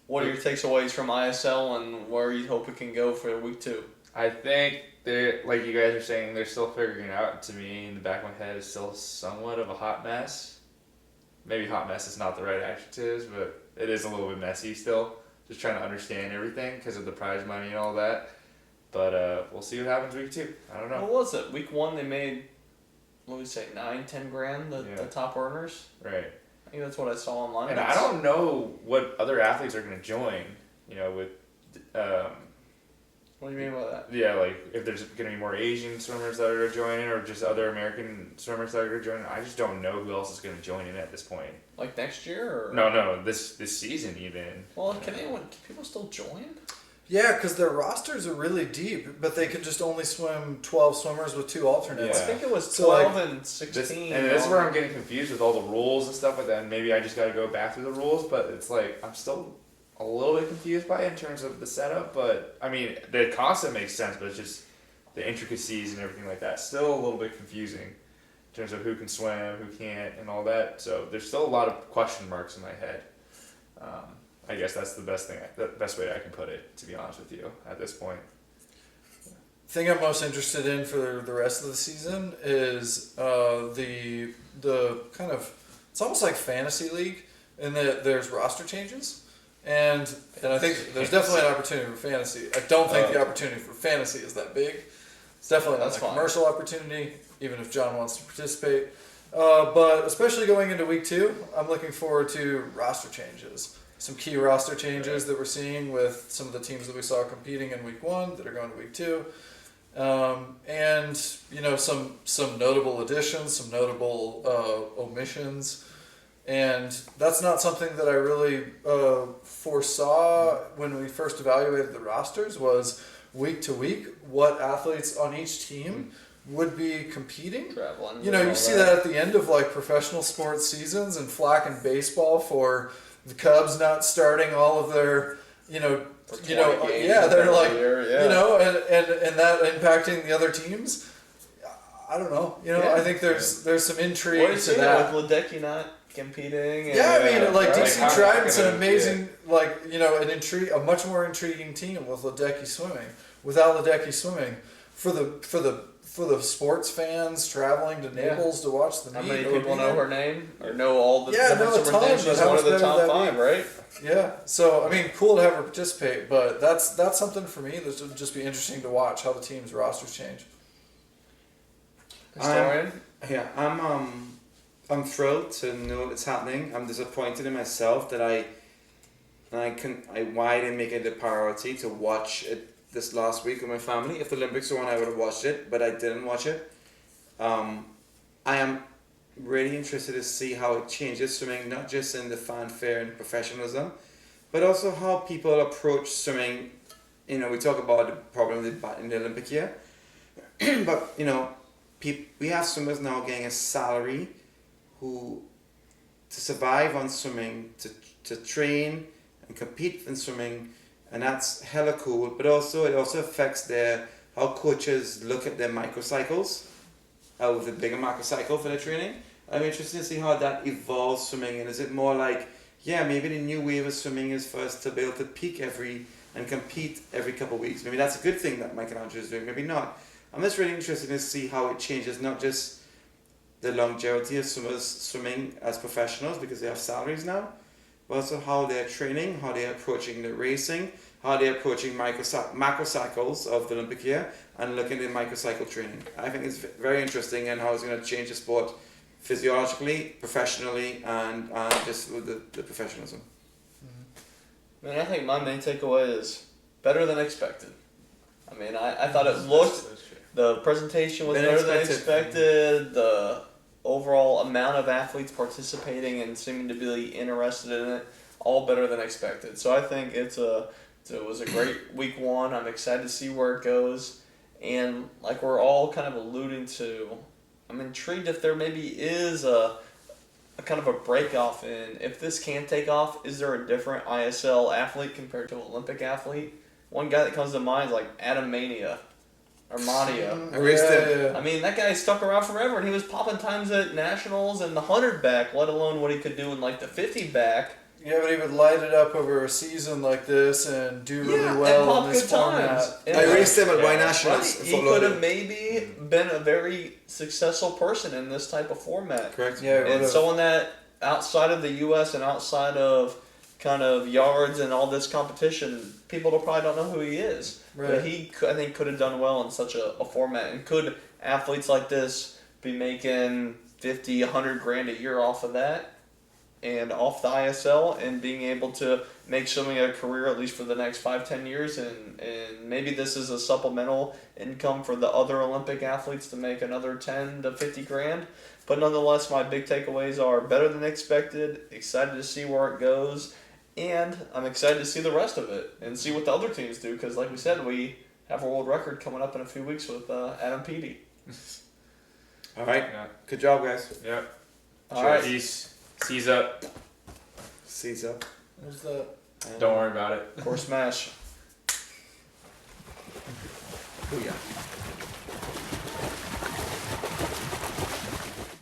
Speaker 4: What are your takeaways from ISL, and where you hope it can go for week 2?
Speaker 3: I think they're, like you guys are saying, they're still figuring it out. To me, in the back of my head, is still somewhat of a hot mess. Maybe hot mess is not the right adjective, but it is a little bit messy still. Just trying to understand everything because of the prize money and all that. But we'll see what happens week 2. I don't know.
Speaker 4: What was it? Week 1 they made, what would we say, 9-10 grand, the top earners?
Speaker 3: Right.
Speaker 4: I think that's what I saw online.
Speaker 3: And I don't know what other athletes are going to join, you know, with...
Speaker 4: What do you mean by that?
Speaker 3: Yeah, like if there's going to be more Asian swimmers that are joining or just other American swimmers that are joining. I just don't know who else is going to join in at this point.
Speaker 4: Like next year? Or?
Speaker 3: No, this season even.
Speaker 4: Well, can people still join?
Speaker 5: Yeah, because their rosters are really deep, but they could just only swim 12 swimmers with 2 alternates.
Speaker 4: I think it was
Speaker 5: So,
Speaker 4: 12
Speaker 5: like,
Speaker 4: and 16.
Speaker 3: And this is where I'm getting confused with all the rules and stuff like that. And maybe I just got to go back through the rules, but it's like I'm still a little bit confused by it in terms of the setup. But I mean, the concept makes sense, but it's just the intricacies and everything like that still a little bit confusing in terms of who can swim, who can't, and all that. So there's still a lot of question marks in my head. I guess that's the best way I can put it, to be honest with you, at this point.
Speaker 5: Thing I'm most interested in for the rest of the season is the kind of, it's almost like fantasy league in that there's roster changes, and I think there's definitely an opportunity for fantasy. I don't think the opportunity for fantasy is that big. It's definitely not a commercial opportunity, even if John wants to participate. But especially going into week 2, I'm looking forward to roster changes. Some key roster changes that we're seeing with some of the teams that we saw competing in week 1 that are going to week 2. And, you know, some notable additions, some notable omissions. And that's not something that I really foresaw when we first evaluated the rosters, was week to week what athletes on each team would be competing.
Speaker 4: Traveling.
Speaker 5: You know, you see that at the end of like professional sports seasons and flag and baseball for the Cubs not starting all of their, you know, they're like, you know, and that impacting the other teams. I don't know. You know, I think there's some intrigue to that.
Speaker 4: With Ledecky not competing. And,
Speaker 5: I mean, like DC Trident's an amazing, like, you know, a much more intriguing team with Ledecky swimming. Without Ledecky swimming, for the for the sports fans traveling to Naples to watch the meet.
Speaker 4: How many
Speaker 5: it would
Speaker 4: people
Speaker 5: be
Speaker 4: know
Speaker 5: there.
Speaker 4: her name or know all the
Speaker 5: Yeah,
Speaker 4: different
Speaker 5: know a
Speaker 4: summer
Speaker 5: ton,
Speaker 4: things?
Speaker 5: but
Speaker 4: She's
Speaker 5: how
Speaker 4: one of
Speaker 5: much
Speaker 4: the
Speaker 5: better
Speaker 4: top
Speaker 5: would that
Speaker 4: 5,
Speaker 5: be?
Speaker 4: right?
Speaker 5: Yeah, so I mean, cool to have her participate, but that's something for me that would just be interesting to watch how the team's rosters change.
Speaker 4: Historian?
Speaker 2: Yeah, I'm thrilled to know it's happening. I'm disappointed in myself that why I didn't make it a priority to watch it this last week with my family. If the Olympics were on, I would have watched it, but I didn't watch it. I am really interested to see how it changes swimming, not just in the fanfare and professionalism, but also how people approach swimming. You know, we talk about the problem in the Olympic year, but you know, we have swimmers now getting a salary to survive on swimming, to train and compete in swimming, and that's hella cool. But also it also affects how coaches look at their microcycles, with a bigger microcycle for their training. I'm interested to see how that evolves swimming, and is it more like, yeah, maybe the new wave of swimming is for us to be able to peak and compete every couple of weeks. Maybe that's a good thing that Michelangelo is doing, maybe not. I'm just really interested to see how it changes, not just the longevity of swimmers swimming as professionals because they have salaries now, but also how they're training, how they're approaching the racing, how they're approaching macrocycles of the Olympic year, and looking at microcycle training. I think it's very interesting and how it's going to change the sport physiologically, professionally, and just with the professionalism.
Speaker 4: I mean, I think my main takeaway is better than expected. I mean, I thought it looked, the presentation was better than expected, the overall amount of athletes participating and seeming to be interested in it, all better than expected. So I think it was a great week one. I'm excited to see where it goes. And like we're all kind of alluding to, I'm intrigued if there maybe is a kind of a break off in if this can take off. Is there a different ISL athlete compared to an Olympic athlete? One guy that comes to mind is like Adam Mania or Mania.
Speaker 5: Yeah.
Speaker 4: I mean, that guy stuck around forever, and he was popping times at nationals and the 100 back, let alone what he could do in like the 50 back.
Speaker 5: Yeah, but he would light it up over a season like this and do really
Speaker 4: and
Speaker 5: well
Speaker 4: pop
Speaker 5: in this
Speaker 4: good
Speaker 5: format.
Speaker 4: times. And
Speaker 2: I raced him at Y Nationals.
Speaker 4: Right. He could have maybe been a very successful person in this type of format.
Speaker 2: Correct.
Speaker 5: Yeah,
Speaker 4: And someone that outside of the U.S. and outside of kind of yards and all this competition, people probably don't know who he is.
Speaker 5: Right.
Speaker 4: But he, I think, could have done well in such a format. And could athletes like this be making 50, 100 grand a year off of that? And off the ISL and being able to make swimming a career at least for the next 5-10 years, and maybe this is a supplemental income for the other Olympic athletes to make another 10 to 50 grand. But nonetheless, my big takeaways are better than expected, excited to see where it goes, and I'm excited to see the rest of it and see what the other teams do, because like we said, we have a world record coming up in a few weeks with Adam Peaty.
Speaker 2: All right.
Speaker 3: Yeah.
Speaker 2: Good job, guys.
Speaker 3: Yep.
Speaker 4: All right.
Speaker 3: Peace. Seize up.
Speaker 2: Seize up.
Speaker 5: What's that?
Speaker 3: Don't worry about it.
Speaker 4: Core smash.
Speaker 2: Booyah.